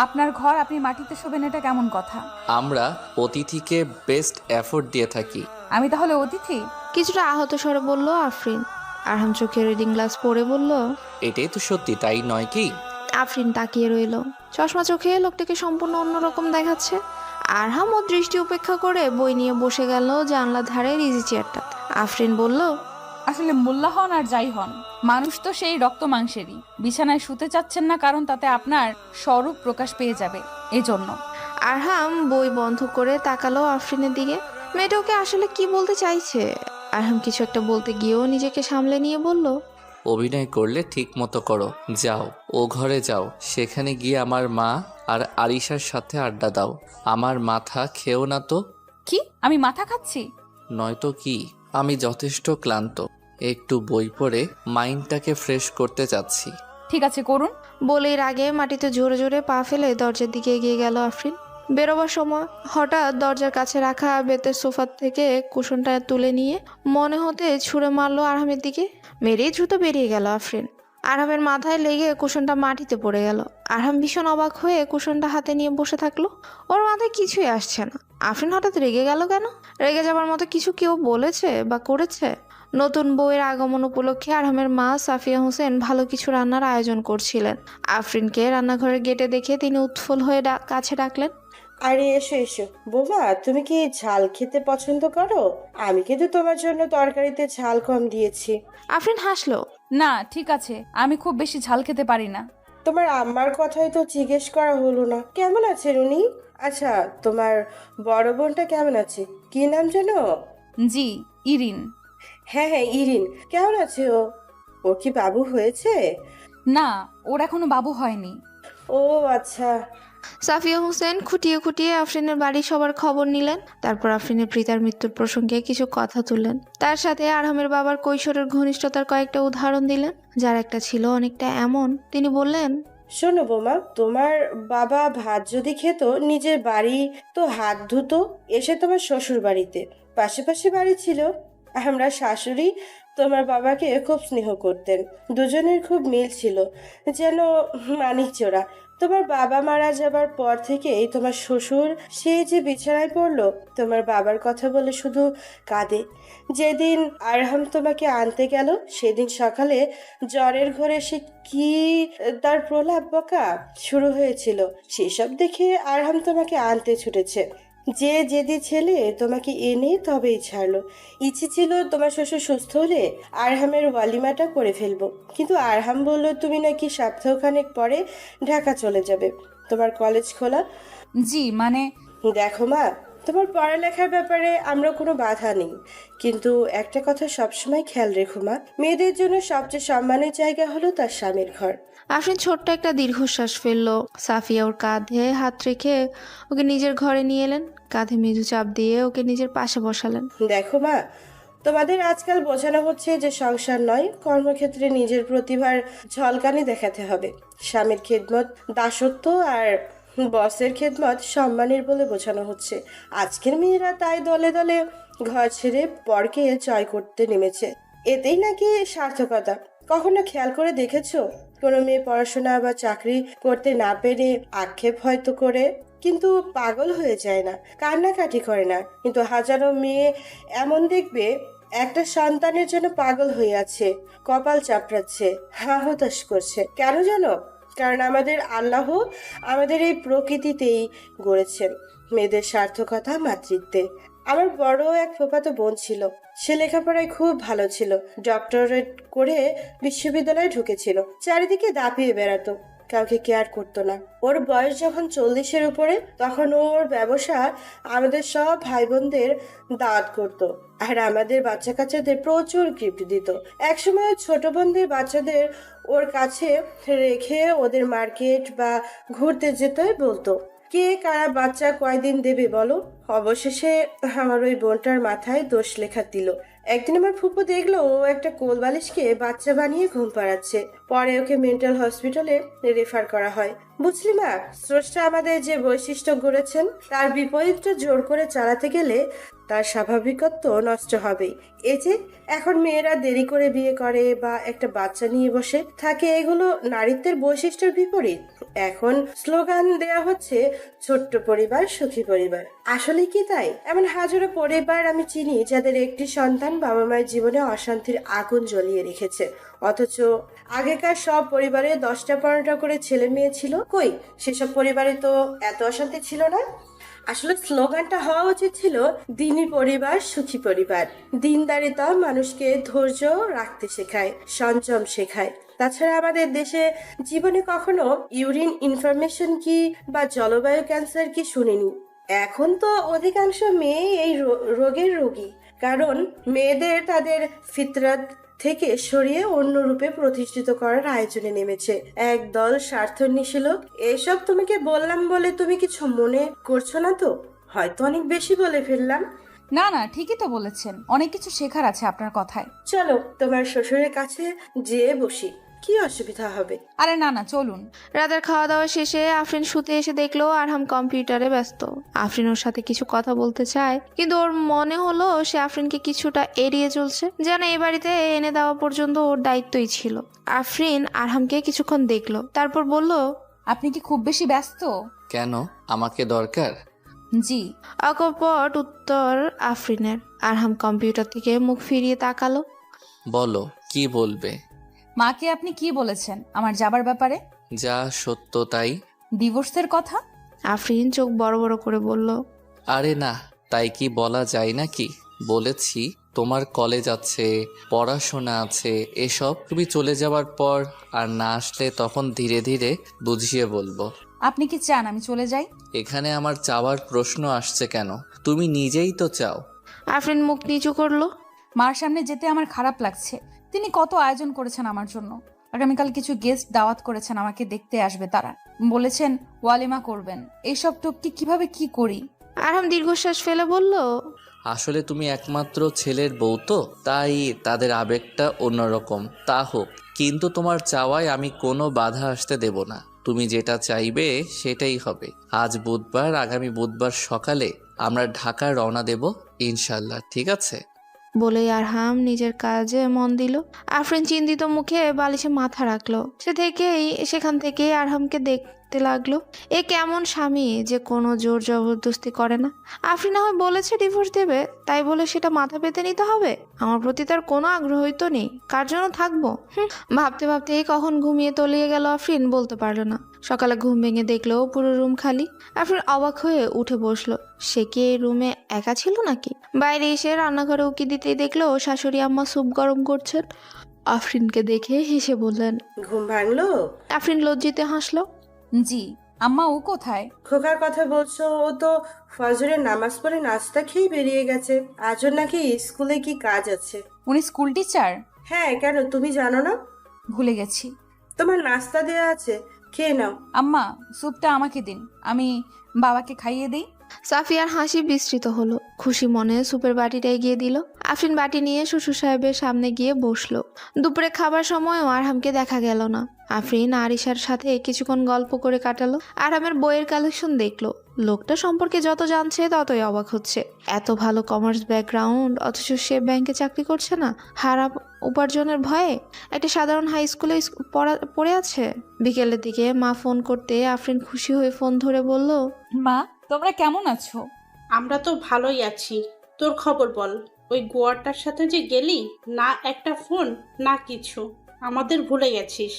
আপনার ঘর, আপনি মাটিতে শোবেন, এটা কেমন কথা? আমরা অতিথিকে বেস্ট এফোর্ট দিয়ে থাকি। আমি তাহলে অতিথি? কিছুটা আহত স্বরে বলল আফরিন। আরহাম চোখে রিডিং গ্লাস পরে বলল, এটাই তো সত্যি, তাই নয় কি? আফরিন তাকিয়ে রইল। চশমা চোখে লোকটাকে সম্পূর্ণ অন্যরকম দেখাচ্ছে। আরহাম ও দৃষ্টি উপেক্ষা করে বই নিয়ে বসে গেল জানলার ধারে ইজি চেয়ারটা। আফরিন বলল, আসলে মোল্লা হন আর যাই হন, মানুষ তো সেই রক্ত মাংসেরই। বিছানায় শুতে চাচ্ছেন না কারণ তাতে আপনার স্বরূপ প্রকাশ পেয়ে যাবে, এজন্য। আরহাম বই বন্ধ করে তাকালো আফরিনের দিকে। মেয়েটা ওকে আসলে কি বলতে চাইছে? আরহাম কিছু একটা বলতে গিয়েও নিজেকে সামলে নিয়ে বলল, অভিনয় করলে ঠিক মতো করো, যাও ও ঘরে যাও, সেখানে গিয়ে আমার মা আর আরিশার সাথে আড্ডা দাও। আমার মাথা খেও না তো। কি আমি মাথা খাচ্ছি? নয়তো কি, আমি যথেষ্ট ক্লান্ত, একটু বই পড়ে মাইন্ডটাকে ফ্রেশ করতে চাচ্ছি। ঠিক আছে, করুন। বলেই আগে মাটিতে জোরে জোরে পা ফেলে দরজার দিকে এগিয়ে গেল আফরিন। বেরোবার সময় হঠাৎ দরজার কাছে রাখা বেতের সোফা থেকে কুশনটা তুলে নিয়ে মনে হতে ছুঁড়ে মারলো আরহামের দিকে। মেরেই দ্রুত বেরিয়ে গেল আফরিন। আরহামের মাথায় লেগে কুশনটা মাটিতে পড়ে গেল। আরহাম ভীষণ অবাক হয়ে কুশনটা হাতে নিয়ে বসে থাকলো। ওর মাথায় কিছুই আসছে না। আফরিন হঠাৎ রেগে গেল কেন? রেগে যাবার মতো কিছু কেউ বলেছে বা করেছে? নতুন বউয়ের আগমন উপলক্ষে আরহামের মা সাফিয়া হোসেন ভালো কিছু রান্নার আয়োজন করছিলেন। আফরিনকে রান্নাঘরের গেটে দেখে তিনি উৎফুল্ল হয়ে কাছে ডাকলেন। আরে এসো এসো বৌমা, তুমি কি ঝাল খেতে পছন্দ করো? আমি কিন্তু তোমার জন্য তরকারিতে ঝাল কম দিয়েছি। আফরিন হাসলো। না ঠিক আছে, আমি খুব বেশি ঝাল খেতে পারি না। তোমার আম্মার কথাই তো জিজ্ঞেস করা হলো না। কেমন আছেন উনি? আচ্ছা, তোমার বড় বোনটা কেমন আছে? কি নাম যেনো? জি, ইরিন। হ্যাঁ হ্যাঁ, ইরিন। কেমন আছে ও? ও কি বাবু হয়েছে? না, ওর এখনো বাবু হয়নি। ও আচ্ছা। সাফিয়া হোসেন খুঁটিয়ে খুঁটিয়ে আফরিনের বাড়ির সবার খবর নিলেন। তারপর আফরিনের পিতার মৃত্যুর প্রসঙ্গে কিছু কথা তুললেন। তার সাথে আরহামের বাবার কৈশোরের ঘনিষ্ঠতার কয়েকটা উদাহরণ দিলেন, যার একটা ছিল অনেকটা এমন। তিনি বললেন, শোনো বোমা, তোমার বাবা ভাত যদি খেত নিজের বাড়ি তো হাত ধুতো এসে তোমার শ্বশুর বাড়িতে। পাশাপাশি বাড়ি ছিল। আমরা শাশুড়ি তোমার বাবাকে খুব স্নেহ করতেন। দুজনের খুব মিল ছিল, যেন মানিক জোড়া। তোমার বাবা মারা যাবার পর থেকেই তোমার শ্বশুর সে যে বিছানায় পড়লো, তোমার বাবার কথা বলে শুধু কাঁদে। যেদিন আরহাম তোমাকে আনতে গেল সেদিন সকালে জ্বরের ঘরে সে কি তার প্রলাপ বকা শুরু হয়েছিল, সেসব দেখে আরহাম তোমাকে আনতে ছুটেছে। যে জেদি ছেলে তোমাকে এনে তবেই ছাড়লো। ইচ্ছে ছিল তোমার শ্বশুর সুস্থ হলে আরহামের ওয়ালিমাটা করে ফেলবো, কিন্তু আরহাম বলল তুমি নাকি সপ্তাহখানেক পরে ঢাকা চলে যাবে, তোমার কলেজ খোলা। জি মানে দেখো মা, তোমার পড়ালেখার ব্যাপারে আমরা কোনো বাধা নেই, কিন্তু একটা কথা সবসময় খেয়াল রেখো মা, মেয়েদের জন্য সবচেয়ে সম্মানের জায়গা হলো তার স্বামীর ঘর। আফরিন ছোট্ট একটা দীর্ঘশ্বাস ফেললো। সাফিয়া ওর কাঁধে হাত রেখে ওকে নিজের ঘরে নিয়ে এলেন। কাঁধে মৃদু চাপ দিয়ে ওকে নিজের পাশে বসালেন। দেখো মা, তোমাদের আজকাল বোঝানো হচ্ছে যে সংসার নয়, কর্মক্ষেত্রে নিজের প্রতিভার ঝলকানি দেখাতে হবে। স্বামীর খেদমত দাসত্ব আর বসের খেদমত সম্মানের বলে বোঝানো হচ্ছে। আজকের মেয়েরা তাই দলে দলে ঘর ছেড়ে পরকে জয় করতে নেমেছে। এতেই নাকি সার্থকতা। কখনো খেয়াল করে দেখেছো কোনো মেয়ে পড়াশোনা বা চাকরি করতে না পেরে আক্ষেপ হয়তো করে, কিন্তু পাগল হয়ে যায় না, কান্নাকাটি করে না। কিন্তু হাজারো মেয়ে এমন দেখবে একটা সন্তানের জন্য পাগল হয়ে আছে, কপাল চাপড়াচ্ছে, হতাশ করছে। কেন জানো? কারণ আমাদের আল্লাহ আমাদের এই প্রকৃতিতেই গড়েছেন মেয়েদের সার্থকতা মাতৃত্বে। আমার বড় এক ফুফাতো বোন ছিল, সে লেখাপড়ায় খুব ভালো ছিল, ডক্টরেট করে বিশ্ববিদ্যালয়ে ঢুকেছিল, চারিদিকে দাপিয়ে বেড়াতো, কাউকে কেয়ার করতো না। ওর বয়স যখন 40-এর উপরে, তখন ওর ব্যবসা আমাদের সব ভাই বোনদের দাওয়াত করতো, আর আমাদের বাচ্চা কাচ্চাদের প্রচুর গিফট দিত। একসময় ছোট বোনদের বাচ্চাদের ওর কাছে রেখে ওদের মার্কেট বা ঘুরতে যেতে বলতো। কে কারা বাচ্চা কয়দিন দেবে বলো? অবশেষে আমার ওই বোনটার মাথায় দোষ লেখা দিল। একদিন আমার ফুপু দেখলো ও একটা কোলবালিশকে বাচ্চা বানিয়ে ঘুম পাড়াচ্ছে। পরে ওকে মেন্টাল হসপিটালে রেফার করা হয়। বুঝলি মা, স্রষ্টা আমাদের যে বৈশিষ্ট্য গড়েছেন তার বিপরীতটা জোর করে চালাতে গেলে তার স্বাভাবিকত্ব নষ্ট হবেই। এই যে এখন মেয়েরা দেরি করে বিয়ে করে বা একটা বাচ্চা নিয়ে বসে থাকে, এগুলো নারীত্বের বৈশিষ্ট্যের বিপরীত। এখন স্লোগান দেয়া হচ্ছে ছোট্ট পরিবার সুখী পরিবার। আসলে কি তাই? এমন হাজারো পরিবার আমি চিনি যাদের একটি সন্তান বাবা মায়ের জীবনে অশান্তির আগুন জ্বলিয়ে রেখেছে, অথচ আগেকার সব পরিবারে 10টা-15টা করে ছেলে মেয়ে ছিল। কই, সেসব পরিবারে তো এত অশান্তি ছিল না। আসলে স্লোগানটা হওয়া উচিত ছিল দিনী পরিবার সুখী পরিবার। দিনদারিতা মানুষকে ধৈর্য রাখতে শেখায়, সংযম শেখায়। তাছাড়া আমাদের দেশে জীবনে কখনো ইউরিন ইনফরমেশন কি বা জলবায়ু ক্যান্সার কি শুনিনি। এখন তো অধিকাংশ মেয়ে এই রোগের রোগী, কারণ মেয়েদের তাদের ফিতরাত থেকে সরিয়ে অন্য রূপে প্রতিষ্ঠিত করার আয়োজনে নেমেছে একদল স্বার্থন্বেষী লোক। এসব তোমাকে বললাম বলে তুমি কিছু মনে করছো না তো? হয়তো অনেক বেশি বলে ফেললাম। না না, ঠিকই তো বলেছেন, অনেক কিছু শেখার আছে আপনার কথায়। চলো তোমার শ্বশুরের কাছে যেয়ে বসি, কি অসুবিধা হবে? আরে না না, চলুন। রাতের খাওয়া দাওয়া শেষে আফরিন শুতে এসে দেখলো আরহাম কম্পিউটারে ব্যস্ত। আফরিন ওর সাথে কিছু কথা বলতে চায়, কিন্তু ওর মনে হলো সে আফরিনকে কিছুটা এড়িয়ে চলছে, যেন এই বাড়িতে এনে দেওয়া পর্যন্ত ওর দায়িত্বই ছিল। আফরিন আরহামকে কিছুক্ষণ দেখলো, তারপর বলল, আপনি কি খুব বেশি ব্যস্ত? কেন, আমাকে দরকার? জি। অকপট উত্তর আফরিনের। আরহাম কম্পিউটার থেকে মুখ ফিরিয়ে তাকালো। বলো কি বলবে? মাকে আপনি কি বলেছেন আমার যাবার ব্যাপারে? যা সত্য তাই। ডিভোর্সের কথা? আফরিন চোখ বড় বড় করে বলল। আরে না, তাই কি বলা যায় নাকি? বলেছি তোমার কলেজ আছে, পড়াশোনা আছে, এসব তুমি চলে যাওয়ার পর আর না আসলে তখন ধীরে ধীরে বুঝিয়ে বলবো। আপনি কি চান আমি চলে যাই? এখানে আমার চাওয়ার প্রশ্ন আসছে কেন? তুমি নিজেই তো চাও। আফরিন মুখ নিচু করলো। মার সামনে যেতে আমার খারাপ লাগছে। তিনি কত আয়োজন করেছেন আমার জন্য। আগামীকাল কিছু গেস্ট দাওয়াত করেছেন, আমাকে দেখতে আসবে তারা। বলেছেন ওয়ালিমা করবেন। এইসব টপকি কিভাবে কি করি? আরহাম দীর্ঘশ্বাস ফেলে বলল। আসলে তুমি একমাত্র ছেলের বউ তো, তাই তাদের আবেগটা অন্যরকম। তা হোক, কিন্তু তোমার চাওয়ায় আমি কোনো বাধা আসতে দেব না। তুমি যেটা চাইবে সেটাই হবে। আজ বুধবার, আগামী বুধবার সকালে আমরা ঢাকা রওনা দেব ইনশাল্লাহ, ঠিক আছে? বলেই আরহাম নিজের কাজে মন দিল। আফরিন চিন্তিত মুখে বালিশে মাথা রাখলো। সেখান থেকেই আরহামকে দেখতে লাগলো। এ কেমন স্বামী যে কোনো জোর জবরদস্তি করে না। আফরিন না হয় বলেছে ডিভোর্স দেবে, তাই বলে সেটা মাথা পেতে নিতে হবে? আমার প্রতি তার কোনো আগ্রহই তো নেই, কার জন্য থাকবো? ভাবতে ভাবতেই কখন ঘুমিয়ে তলিয়ে গেল আফরিন বলতে পারলো না। সকালে ঘুম ভেঙে দেখলো পুরো রুম খালি। আফরিন অবাক হয়ে উঠে বসলো। সে কি এই রুমে একা ছিল নাকি? বাইরে এসে রান্নাঘরে উকি দিতেই দেখলো শাশুড়ি আম্মা স্যুপ গরম করছেন। আফরিনকে দেখে হেসে বললেন। ঘুম ভাঙলো? আফরিন লজ্জিতে হাসলো। জি। আম্মা ও কোথায়? খোকার কথা বলছো? ও তো ফজরের নামাজ পড়ে নাস্তা খেয়ে বেরিয়ে গেছে। আজও নাকি স্কুলে কি কাজ আছে। উনি স্কুল টিচার? হ্যাঁ, কেন তুমি জানো না? ভুলে গেছি। তোমার নাস্তা দেয়া আছে, খেয়ে নাও। আম্মা স্যুপটা আমাকে দিন, আমি বাবাকে খাইয়ে দিই। সাফিয়ার হাসি বিস্তৃত হলো। খুশি মনে সুপের বাটিটা এগিয়ে দিল। আফরিন বাটি নিয়ে শ্বশুর সাহেবের সামনে গিয়ে বসলো। দুপুরে খাবার সময়ও আরহামকে দেখা গেল না। আফরিন আরিশার সাথে কিছুক্ষণ গল্প করে কাটালো। আরহামের বইয়ের কালেকশন দেখলো। লোকটা সম্পর্কে যত জানছে ততই অবাক হচ্ছে। এত ভালো কমার্স ব্যাকগ্রাউন্ড, অথচ সে ব্যাংকে চাকরি করছে না, হারাম উপার্জনের ভয়ে একটা সাধারণ হাই স্কুলে পড়ে আছে। বিকেলের দিকে মা ফোন করতে আফরিন খুশি হয়ে ফোন ধরে বলল। মা তোমরা কেমন আছো? আমরা তো ভালোই আছি। তোর খবর বল। ওই গোয়ারটার সাথে যে গেলি, না একটা ফোন না কিছু, আমাদের ভুলে গেছিস?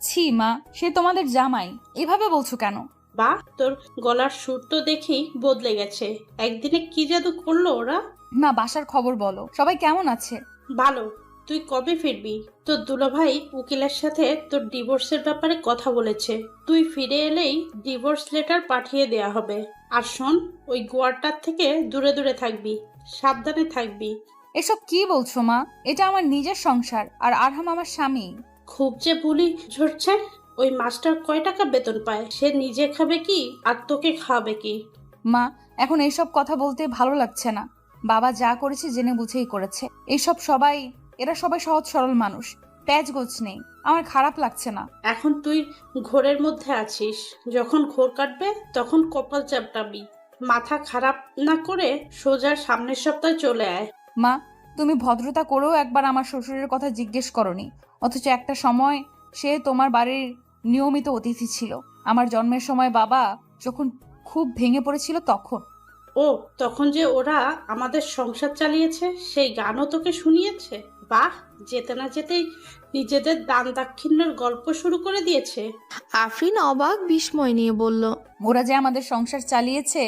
ছি মা, সে তোমাদের জামাই, এভাবে বলছো কেন? বা তোর গলার সুর তো দেখি বদলে গেছে। একদিনে কি জাদু করলো ওরা? মা বাসার খবর বলো, সবাই কেমন আছে? ভালো। তুই কবে ফিরবি? তোর দুলাভাই উকিলের সাথে তোর ডিভোর্সের ব্যাপারে কথা বলেছে। তুই ফিরে এলেই ডিভোর্স লেটার পাঠিয়ে দেয়া হবে। আর শোন, ওই গোয়ারটার থেকে দূরে দূরে থাকবি, সাবধানে থাকবি। এসব কি বলছো মা? এটা আমার নিজের সংসার, আর আরহাম আমার স্বামী। খুব যে বুলি ঝরছে। ওই মাস্টার কয় টাকা বেতন পায়? সে নিজে খাবে কি আর তোকে খাওয়াবে কি? মা এখন এইসব কথা বলতে ভালো লাগছে না। বাবা যা করেছে জেনে বুঝেই করেছে। এরা সবাই সহজ সরল মানুষ, প্যাচ গোছ নেই। আমার খারাপ লাগছে না। এখন তুই ঘোরের মধ্যে আছিস। যখন ঘোর কাটবে তখন কপাল চাপটাবি। মাথা খারাপ না করে সোজা সামনের সপ্তাহে চলে আয়। মা তুমি ভদ্রতা করেও একবার আমার শ্বশুরের কথা জিজ্ঞেস করনি, অথচ একটা সময় সে তোমার বাড়ির নিয়মিত অতিথি ছিল। আমার জন্মের সময় বাবা যখন খুব ভেঙে পড়েছিল তখন। ও, তখন যে ওরা আমাদের সংসার চালিয়েছে সেই গানও তোকে শুনিয়েছে? বাহ, যেতে না যেতেই নিজেদের দান দাক্ষিণ্যের গল্প শুরু করে দিয়েছে। আফরিন অবাক বিস্ময় নিয়ে বলল। ওরা যে আমাদের সংসার চালিয়েছে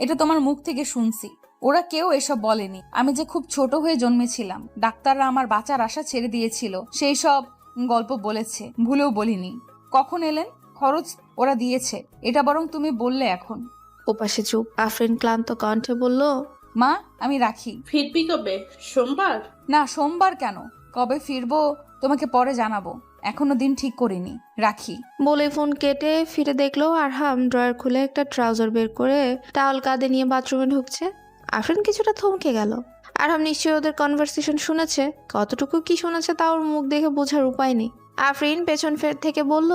এটা তোমার মুখ থেকে শুনছি। ওরা কেউ এসব বলেনি। আমি যে খুব ছোট হয়ে জন্মেছিলাম, ডাক্তাররা আমার বাঁচার আশা ছেড়ে দিয়েছিল, সেই সব গল্প বলেছে। ভুলেও বলিনি। কখন এলেন? খরচ ওরা দিয়েছে, এটা বরং তুমি বললে এখন। ওপাশে চুপ। আফরিন ক্লান্ত কণ্ঠে বলল। মা আমি রাখি। ফিরবি কবে? সোমবার? না, সোমবার কেন, কবে ফিরবো তোমাকে পরে জানাবো, এখনো দিন ঠিক করিনি। রাখি। বলে ফোন কেটে ফিরে দেখলো আরহাম ড্রয়ার খুলে একটা ট্রাউজার বের করে টাওয়াল কাঁধে নিয়ে বাথরুমে ঢুকছে। আফরিন কিছুটা থমকে গেল। আরহাম নিশ্চয়ই ওদের কনভারসেশন শুনেছে। কতটুকু কি শুনেছে তা ওর মুখ দেখে বোঝার উপায় নেই। আফরিন পেছন থেকে বলল।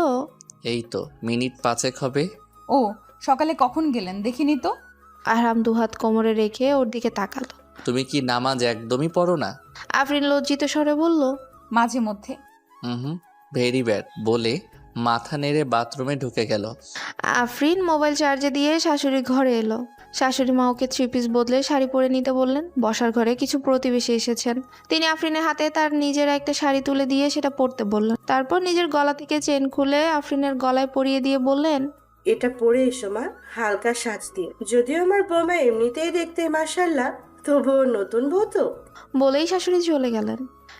এই তো মিনিট 5 হবে। ও, সকালে কখন গেলেন দেখিনি তো। আরহাম দুহাত কোমরে রেখে ওর দিকে তাকালো। তুমি কি নামাজ একদমই পড়ো না? আফরিন লজ্জিত স্বরে বলল। মাঝে মধ্যে। হুম, ভেরি ব্যাড বলে মাথা নেড়ে বাথরুমে ঢুকে গেল। আফরিন মোবাইল চার্জে দিয়ে শাশুড়ির ঘরে এলো। শাশুড়ি মা ওকে 3 পিস বদলে শাড়ি পরে নিতে বললেন। বসার ঘরে কিছু প্রতিবেশী এসেছেন। তিনি আফরিনের হাতে তার নিজের একটা শাড়ি তুলে দিয়ে সেটা পরতে বললেন। তারপর নিজের গলা থেকে চেন খুলে আফরিনের গলায় পরিয়ে দিয়ে বললেন, এটা পরে এসো মা, হালকা সাজ দিয়ে। যদিও আমার বৌমা এমনিতেই দেখতে মাশাআল্লাহ, তবুও নতুন বউ তো। বলেই শাশুড়ি চলে গেলেন।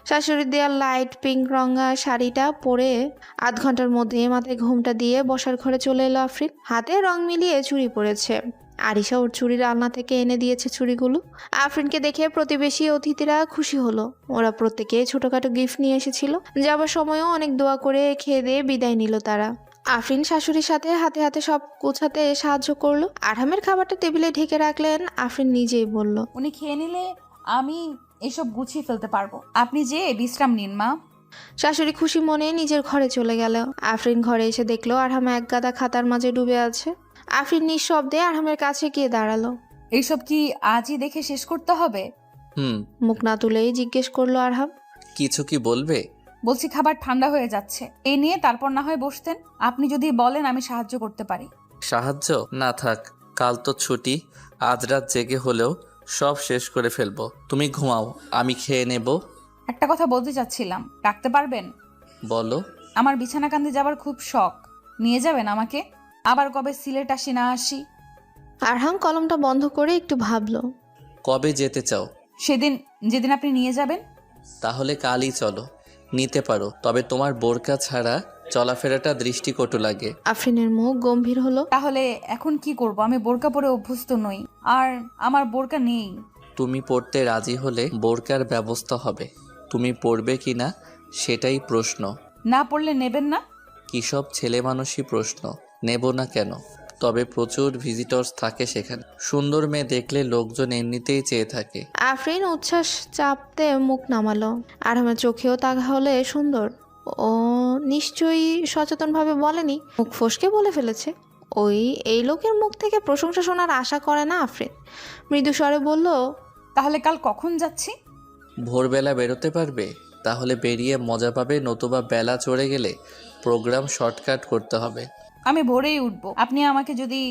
শাশুড়ির দেওয়া লাইট পিঙ্ক রঙা শাড়িটা পরে আধ ঘন্টার মধ্যে মাথায় ঘুমটা দিয়ে বসার ঘরে চলে এলো আফরিন। হাতে রং মিলিয়ে চুড়ি পরেছে। আরিশা ওর চুড়ির আলনা থেকে এনে দিয়েছে চুড়িগুলো। আফরিনকে দেখে প্রতিবেশী অতিথিরা খুশি হলো। ওরা প্রত্যেকে ছোটখাটো গিফট নিয়ে এসেছিল। যাবার সময়ও অনেক দোয়া করে খেয়ে দিয়ে বিদায় নিল তারা। আফরিন শাশুড়ির সাথে হাতে হাতে সব গোছাতে সাহায্য করলো। আরহামের খাবারটা টেবিলে ঢেকে রাখলেন। আফরিন নিজেই বলল, উনি খেয়ে নিলে আমি এসব গুছিয়ে ফেলতে পারবো। আপনি যে বিশ্রাম নিন মা। শাশুড়ি খুশি মনে নিজের ঘরে চলে গেল। আফরিন ঘরে এসে দেখলো আরহাম এক গাদা খাতার মাঝে ডুবে আছে। আফরিন নিঃশব্দে আরহামের কাছে গিয়ে দাঁড়ালো। এইসব কি আজই দেখে শেষ করতে হবে? মুখ না তুলেই জিজ্ঞেস করলো আরহাম, কিছু কি বলবে? বলছি খাবার ঠান্ডা হয়ে যাচ্ছে, এই নিয়ে তারপর না হয় বসতেন। আপনি যদি বলেন আমি সাহায্য করতে পারি। সাহায্য না থাক, কাল তো ছুটি। আজ রাত জেগে হলেও সব শেষ করে ফেলবো। তুমি ঘুমাও, আমি খেয়ে নেব। একটা কথা বলতে চাচ্ছিলাম, ডাকতে পারবেন? বলো। আমার বিছানাকান্দি যাবার খুব শখ, নিয়ে যাবেন আমাকে? আবার কবে সিলেট আসি না আসি। আরহাম কলমটা বন্ধ করে একটু ভাবলো। কবে যেতে চাও? সেদিন যেদিন আপনি নিয়ে যাবেন। তাহলে কালই চলো। নিতে পারো, তবে তোমার বোরকা ছাড়া চলাফেরাটা দৃষ্টিকটু লাগে। আফরিনের মুখ গম্ভীর হলো। তাহলে এখন কি করব? আমি বোরকা পরে অভ্যস্ত নই, আর আমার বোরকা নেই। তুমি পড়তে রাজি হলে বোরকার ব্যবস্থা হবে। তুমি পড়বে কি না সেটাই প্রশ্ন। না পড়লে নেবেন না? কী সব ছেলে মানুষই প্রশ্ন। নেব না কেন? তবে প্রচুর ভিজিটর্স থাকে সেখানে। সুন্দর মেয়ে দেখলে লোকজন এমনিতেই চেয়ে থাকে। আফরিন উচ্ছ্বাস চাপতে মুখ নামালো। আরহামের চোখেও তাহলে সুন্দর। ও নিশ্চয়ই সচেতনভাবে বলেনি, মুখ ফসকে বলে ফেলেছে। এই লোকের মুখ থেকে প্রশংসা শোনার আশা করে না আফরিন। মৃদু স্বরে বলল, তাহলে কাল কখন যাচ্ছি? ভোরবেলা বেরোতে পারবে? তাহলে বেরিয়ে মজা পাবে, নতুবা বেলা চড়ে গেলে প্রোগ্রাম শর্টকাট করতে হবে। আমি ভোরেই উঠবো। আপনি আমাকে যদি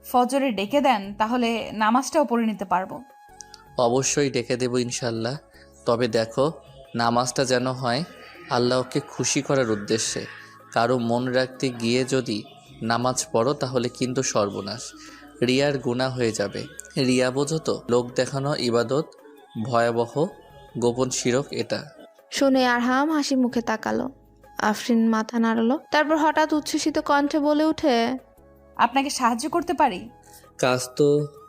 ফজরে ডেকে দেন তাহলে নামাজটাও পড়ে নিতে পারবো। অবশ্যই ডেকে দেব ইনশাল্লাহ। তবে দেখো, নামাজটা যেন হয় আল্লাহকে খুশি করার উদ্দেশ্যে। কারো মন রাখতে গিয়ে যদি নামাজ পড়ো তাহলে কিন্তু সর্বনাশ। রিয়ার গুনাহ হয়ে যাবে। রিয়া বোঝো তো? লোক দেখানো ইবাদত, ভয়াবহ গোপন শিরক এটা। শুনে আরহাম হাসি মুখে তাকালো। আফরিন মাথা নাড়ালো। তারপর হঠাৎ উচ্ছ্বসিত কণ্ঠে বলে উঠে, আপনাকে সাহায্য করতে পারি? কাজ তো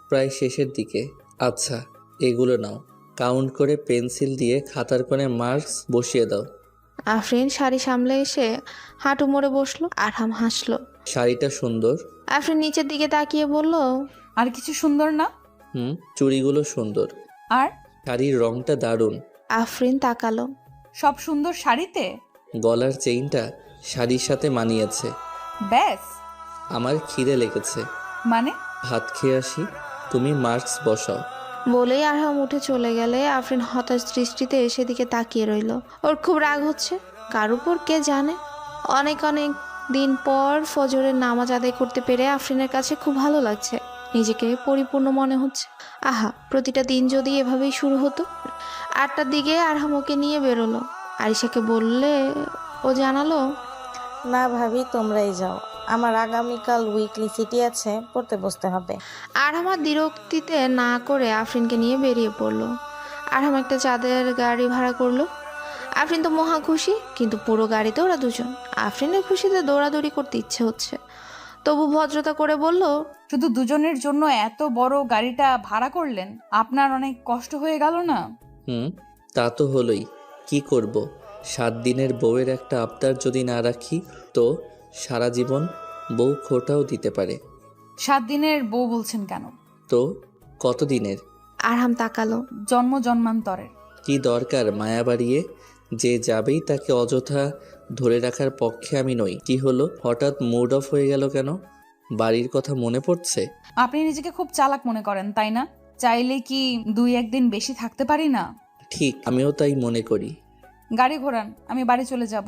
প্রায় শেষের দিকে। আচ্ছা, এগুলো নাও, কাউন্ট করে পেন্সিল দিয়ে খাতার কোণে মার্কস বসিয়ে দাও। আফরিন শাড়ি সামলে এসে হাঁটু মুড়ে বসলো। আরহাম হাসলো। শাড়িটা সুন্দর। আফরিন নিচের দিকে তাকিয়ে বলল, আর কিছু সুন্দর না? চুড়িগুলো সুন্দর। আর শাড়ির রংটা দারুণ। আফরিন তাকালো। সব সুন্দর শাড়িতে? গলার চেইনটা শাড়ির সাথে মানিয়েছে। ব্যাস। আমার খিদে লেগেছে, মানে? ভাত খেয়ে আসি, তুমি মার্কস বসাও। বলেই আরহাম উঠে চলে গেলে আফরিন হতাশ দৃষ্টিতে সেদিকে তাকিয়ে রইল। ওর খুব রাগ হচ্ছে, কার উপর কে জানে। অনেক দিন পর ফজরের নামাজ আদায় করতে পেরে আফরিনের কাছে খুব ভালো লাগছে। নিজেকে পরিপূর্ণ মনে হচ্ছে। আহা, প্রতিটা দিন যদি এভাবেই শুরু হতো। 8টার দিকে আরহাম ওকে নিয়ে বেরোলো। আরিশাকে বললে ও জানালো, না ভাবি, তোমরাই যাও, আমার আগামীকাল উইকলি সিটি আছে, পড়তে বসতে হবে। আরহাম আর দ্বিরুক্তিতে না করে আফরিনকে নিয়ে বেরিয়ে পড়লো। আরহাম একটা চাঁদের গাড়ি ভাড়া করলো। আফরিন তো মহা খুশি, কিন্তু পুরো গাড়িতে ওরা দুজন। আফরিনের খুশিতে দৌড়াদৌড়ি করতে ইচ্ছে হচ্ছে, তবু ভদ্রতা করে বলল, শুধু দুজনের জন্য এত বড় গাড়িটা ভাড়া করলেন? আপনার অনেক কষ্ট হয়ে গেল না? তা তো হলোই। কি করব? 7 দিনের বউয়ের একটা আবদার যদি না রাখি তো সারা জীবন বউ খোটাও দিতে পারে। 7 দিনের বউ বলছেন কেন? তো কতদিনের? আরহাম তাকালো। জন্মান্তরের। কি দরকার মায়া বাড়িয়ে? যে যাবেই তাকে অযথা ধরে রাখার পক্ষে আমি নই। কি হলো, হঠাৎ মুড অফ হয়ে গেল কেন? বাড়ির কথা মনে পড়ছে? আপনি নিজেকে খুব চালাক মনে করেন, তাই না? চাইলে কি 2-1 দিন বেশি থাকতে পারি না? ঠিক, আমিও তাই মনে করি। গাড়ি ঘোরান, আমি বাড়ি চলে যাব।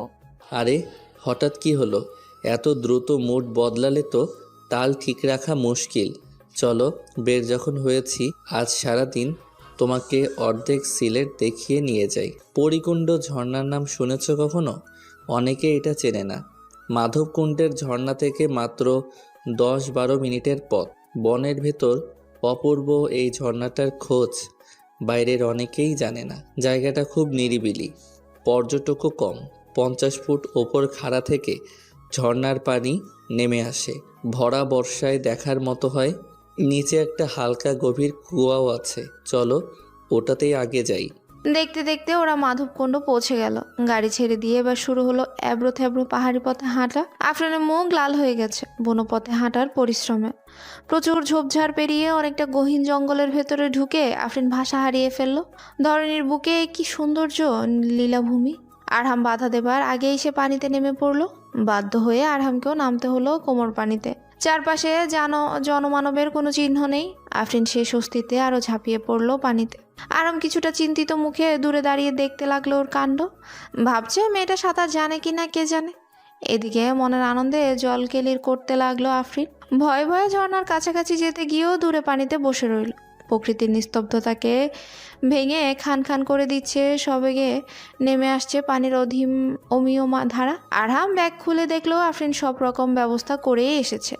আরে হঠাৎ কি হলো? এত দ্রুত মুড বদলালে তো তাল ঠিক রাখা মুশকিল। চলো, বের যখন হয়েছি আজ সারাদিন তোমাকে অর্ধেক সিলেট দেখিয়ে নিয়ে যাই। পরিকুণ্ড ঝর্ণার নাম শুনেছ কখনো? অনেকে এটা চেনে না। মাধবকুণ্ডের ঝর্ণা থেকে মাত্র 10-12 মিনিটের পথ। বনের ভেতর অপূর্ব এই ঝর্ণাটার খোঁজ বাইরের অনেকেই জানে না। জায়গাটা খুব নিরিবিলি, পর্যটকও কম। 50 ফুট ওপর খাড়া থেকে ঝর্ণার পানি নেমে আসে, ভরা বর্ষায় দেখার মতো হয়। নিচে একটা হালকা গভীর কুয়াও আছে। চলো ওটাতেই আগে যাই। দেখতে দেখতে ওরা মাধবকুণ্ড পৌঁছে গেল। গাড়ি ছেড়ে দিয়ে এবার শুরু হলো এবড়ো থেবড়ো পাহাড়ি পথে হাঁটা। আফরিনের মুখ লাল হয়ে গেছে বনপথে হাঁটার পরিশ্রমে। প্রচুর ঝোপঝাড় পেরিয়ে অনেকটা গহীন জঙ্গলের ভেতরে ঢুকে আফরিন ভাষা হারিয়ে ফেলল। ধরনীর বুকে কি সৌন্দর্য, লীলাভূমি। আরহাম বাধা দেবার আগেই সে পানিতে নেমে পড়ল। বাধ্য হয়ে আরহামকেও নামতে হলো কোমর পানিতে। চারপাশে জনমানবের কোনো চিহ্ন নেই। আফরিন সে স্বস্তিতে আরো ঝাঁপিয়ে পড়ল পানিতে। আরাম কিছুটা চিন্তিত মুখে দূরে দাঁড়িয়ে দেখতে লাগলো ওর কাণ্ড। ভাবছে মেয়েটা সাঁতার জানে কি না কে জানে। এদিকে মনের আনন্দে জল কেলির করতে লাগলো আফরিন। ভয়ে ভয়ে ঝর্ণার কাছাকাছি যেতে গিয়েও দূরে পানিতে বসে রইল। প্রকৃতির নিস্তব্ধতাকে ভেঙে খান খান করে দিচ্ছে সবেগে নেমে আসছে পানির অমীয় ধারা। আরহাম ব্যাগ খুলে দেখলো আফরিন সব রকম ব্যবস্থা করেই এসেছে।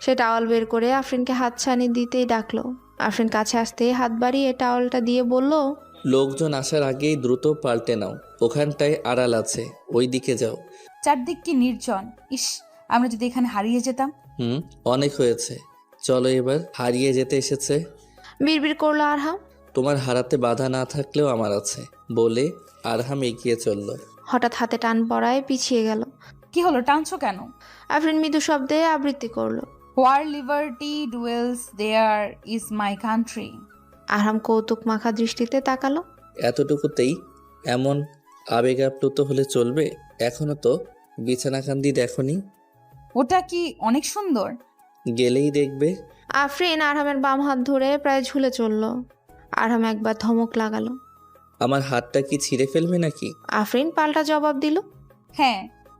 সে টাওয়াল বের করে আফরিনকে হাতছানি দিতেই ডাকলো। আফরিন কাছে আসতে হাত বাড়িয়ে টাওয়ালটা দিয়ে বলল, লোকজন আসার আগেই দ্রুত পাল্টে নাও, ওখানটায় আড়াল আছে, ওই দিকে যাও। চারদিক কি নির্জন! ইস, আমরা যদি এখানে হারিয়ে যেতাম। অনেক হয়েছে, চলো এবার। হারিয়ে যেতে এসেছে বিড়বিড় করলো আরহাম। তোমার হারাতে বাধা না থাকলেও আমার আছে, বলে আরহাম এগিয়ে চলল। হঠাৎ হাতে টান পড়ায় পিছিয়ে গেল। কি হলো, টানছো কেন? আফরিন মৃদু শব্দে আবৃত্তি করলো, where liberty dwells there is my country. Arham কৌতুক মাখা দৃষ্টিতে তাকালো। এতটুকুতেই এমন আবেগাপ্লুত হলে চলবে? এখনো তো বিছানাকান্দি দেখনি। ওটা কি অনেক সুন্দর? গেলেই দেখবে। আফরিন আরহামের বাম হাত ধরে প্রায় ঝুলে চলল। আরহাম একবার ধমক লাগালো, আমার হাতটা কি ছিঁড়ে ফেলবে নাকি? আফরিন পাল্টা জবাব দিল, হ্যাঁ,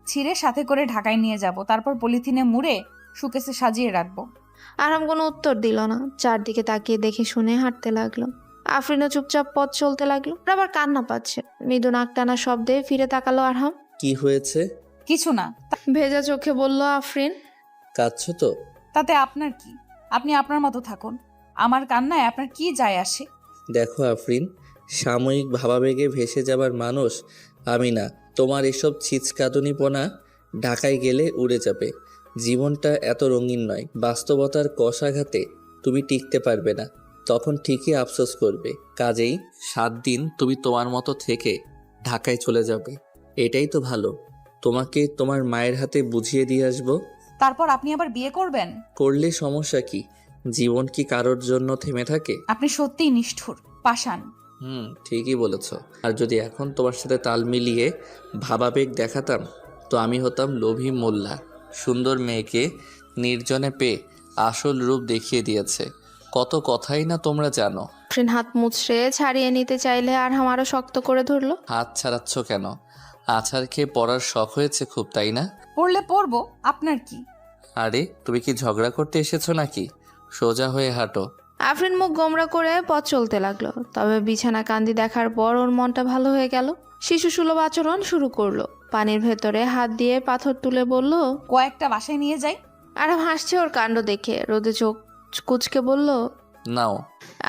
ছিঁড়ে সাথে করে ঢাকায় নিয়ে যাব, তারপর পলিথিনে মুড়ে সুকেসে সাজিয়ে রাখবো। আরহাম কোনো উত্তর দিল না। চারদিকে তাকিয়ে দেখে শুনে হাঁটতে লাগলো। আফরিনও চুপচাপ পথ চলতে লাগলো। আবার কান্না পাচ্ছে। মৃদু নাক টানা শব্দে ফিরে তাকালো আরহাম। কি হয়েছে? কিছু না। ভেজা চোখে বলল আফরিন, কাঁদছো তো? তাতে আপনার কি? আপনি আপনার মতো থাকুন, আমার কান্নায় আপনার কি যায় আসে? দেখো আফরিন, সাময়িক ভাবাবেগে ভেসে যাবার মানুষ আমি না। তোমার এসব ছিচকাদুনিপনা ঢাকায় গেলে উড়ে যাবে। জীবনটা এত রঙিন নয়। বাস্তবতার কষাঘাতে তুমি টিকতে পারবে না, তখন ঠিকই আফসোস করবে। কাজেই 7 দিন তুমি তোমার মতো থেকে ঢাকায় চলে যাবে, এটাই তো ভালো। তোমাকে তোমার মায়ের হাতে বুঝিয়ে দিয়ে আসবো। তারপর আপনি আবার বিয়ে করবেন? করলে সমস্যা কি? জীবন কি কারোর জন্য থেমে থাকে? আপনি সত্যিই নিষ্ঠুর, পাষাণ। ঠিকই বলেছ। আর যদি এখন তোমার সাথে তাল মিলিয়ে ভাবাবেগ দেখাতাম, তো আমি হতাম লোভী মোল্লা। সুন্দর মেয়েকে নির্জনে পেয়ে আসল রূপ দেখিয়ে দিয়েছে। কত কথাই না তোমরা জানো। আফরিন হাত মুছড়ে ছাড়িয়ে নিতে চাইলে আরহাম আরো শক্ত করে ধরলো। হাত ছাড়াচ্ছ কেন? আছাড় খেয়ে পড়ার শখ হয়েছে খুব, তাই না? পড়লে পড়বো, আপনার কি? আরে তুমি কি ঝগড়া করতে এসেছো নাকি? সোজা হয়ে হাঁটো। আফরিন মুখ গোমরা করে পথ চলতে লাগলো। তবে বিছানা কান্দি দেখার পর ওর মনটা ভালো হয়ে গেল। শিশু সুলভ আচরণ শুরু করলো। পানির ভেতরে হাত দিয়ে পাথর তুলে বলল, কয়েকটা বাসায় নিয়ে যাই। আরহাম হাসছে ওর কাণ্ড দেখে। রোদে চোখ কুচকে বলল, নাও।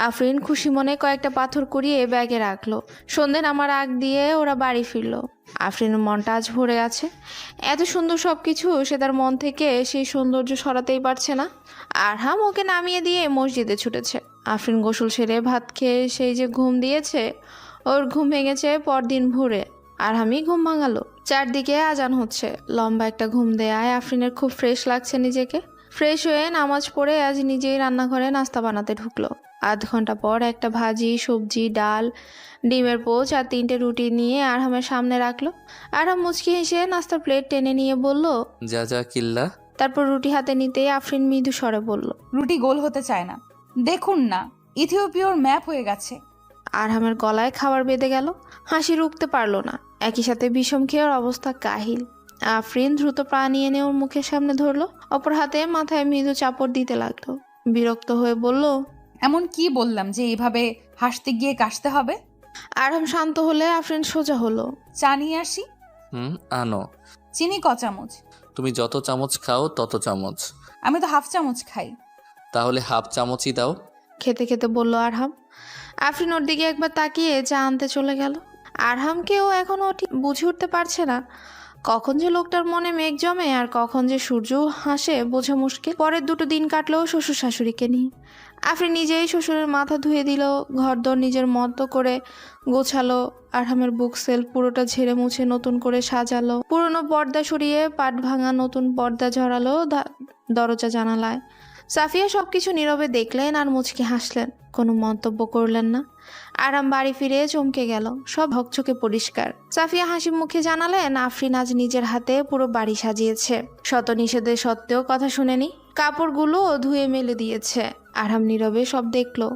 আফরিন খুশি মনে কয়েকটা পাথর কুড়িয়ে ব্যাগে রাখলো। সন্ধ্যে নামার আগ দিয়ে ওরা বাড়ি ফিরলো। আফরিনের মনটা আজ ভরে আছে। এত সুন্দর সব কিছু, সে তার মন থেকে সেই সৌন্দর্য সরাতেই পারছে না। আরহাম ওকে নামিয়ে দিয়ে মসজিদে ছুটেছে। আফরিন গোসল সেরে ভাত খেয়ে সেই যে ঘুম দিয়েছে, ওর ঘুম ভেঙেছে পরদিন ভোরে। আরহামই ঘুম ভাঙালো। চারদিকে আজান হচ্ছে। লম্বা একটা ঘুম দেয়ায় আফরিনের খুব ফ্রেশ লাগছে নিজেকে। ফ্রেশ হয়ে নামাজ পড়ে আজ নিজেই রান্নাঘরে নাস্তা বানাতে ঢুকলো। আধ ঘন্টা পর একটা ভাজি, সবজি, ডাল, ডিমের পোচ আর 3টে রুটি নিয়ে আরহামের সামনে রাখলো। আরহাম মুচকি হেসে নাস্তার প্লেট টেনে নিয়ে বলল, যা যা কিল্লা। তারপর রুটি হাতে নিতেই আফরিন মৃদু স্বরে বলল, রুটি গোল হতে চায় না, দেখুন না, ইথিওপিয়ার ম্যাপ হয়ে গেছে। আরহামের গলায় খাবার বেঁধে গেল। হাসি রুখতে পারলো না। একই সাথে বিষম খেয়ে ওর অবস্থা কাহিল। আফরিন দ্রুত পা নিয়ে এনে ওর মুখের সামনে ধরলো, অপর হাতে মাথায় মৃদু চাপড় দিতে লাগলো। বিরক্ত হয়ে বলল, এমন কি বললাম যে এইভাবে হাসতে গিয়ে কাশতে হবে? আরহাম শান্ত হলে আফরিন সোজা হলো। চা নিয়ে আসি। আনো। চিনি ক চামচ? তুমি যত চামচ খাও তত চামচ। আমি তো হাফ চামচ খাই। তাহলে হাফ চামচই দাও। খেতে খেতে বলল আরহাম। আফরিন ওর দিকে একবার তাকিয়ে চা আনতে চলে গেল। আরহামকেও এখনো ঠিক বুঝে উঠতে পারছে না কখন যে লোকটার মনে মেঘ জমে আর কখন যে সূর্য হাসে বোঝা মুশকিল। পরের 2 দিন কাটলো শ্বশুর শাশুড়িকে নিয়ে। আফরিন নিজেই শ্বশুরের মাথা ধুয়ে দিল, ঘরদোর নিজের মতো করে গোছালো। আরহামের বুক সেলফ পুরোটা ঝেড়ে মুছে নতুন করে সাজালো, পুরনো পর্দা সরিয়ে পাট ভাঙা নতুন পর্দা ঝরালো দরজা জানালায়। সাফিয়া সবকিছু নীরবে দেখলেন আর মুচকি হাসলেন, কোনো মন্তব্য করলেন না। আরাম বাড়ি ফিরে চমকে গেল, সব হকচকে পরিষ্কার। সাফিয়া হাসি মুখে জানালেন আফরিন আজ নিজের হাতে পুরো বাড়ি সাজিয়েছে, শত নিষেধের সত্ত্বেও কথা শুনেনি, কাপড়গুলো ধুয়ে মেলে দিয়েছে। আরাম নীরবে সব দেখলো।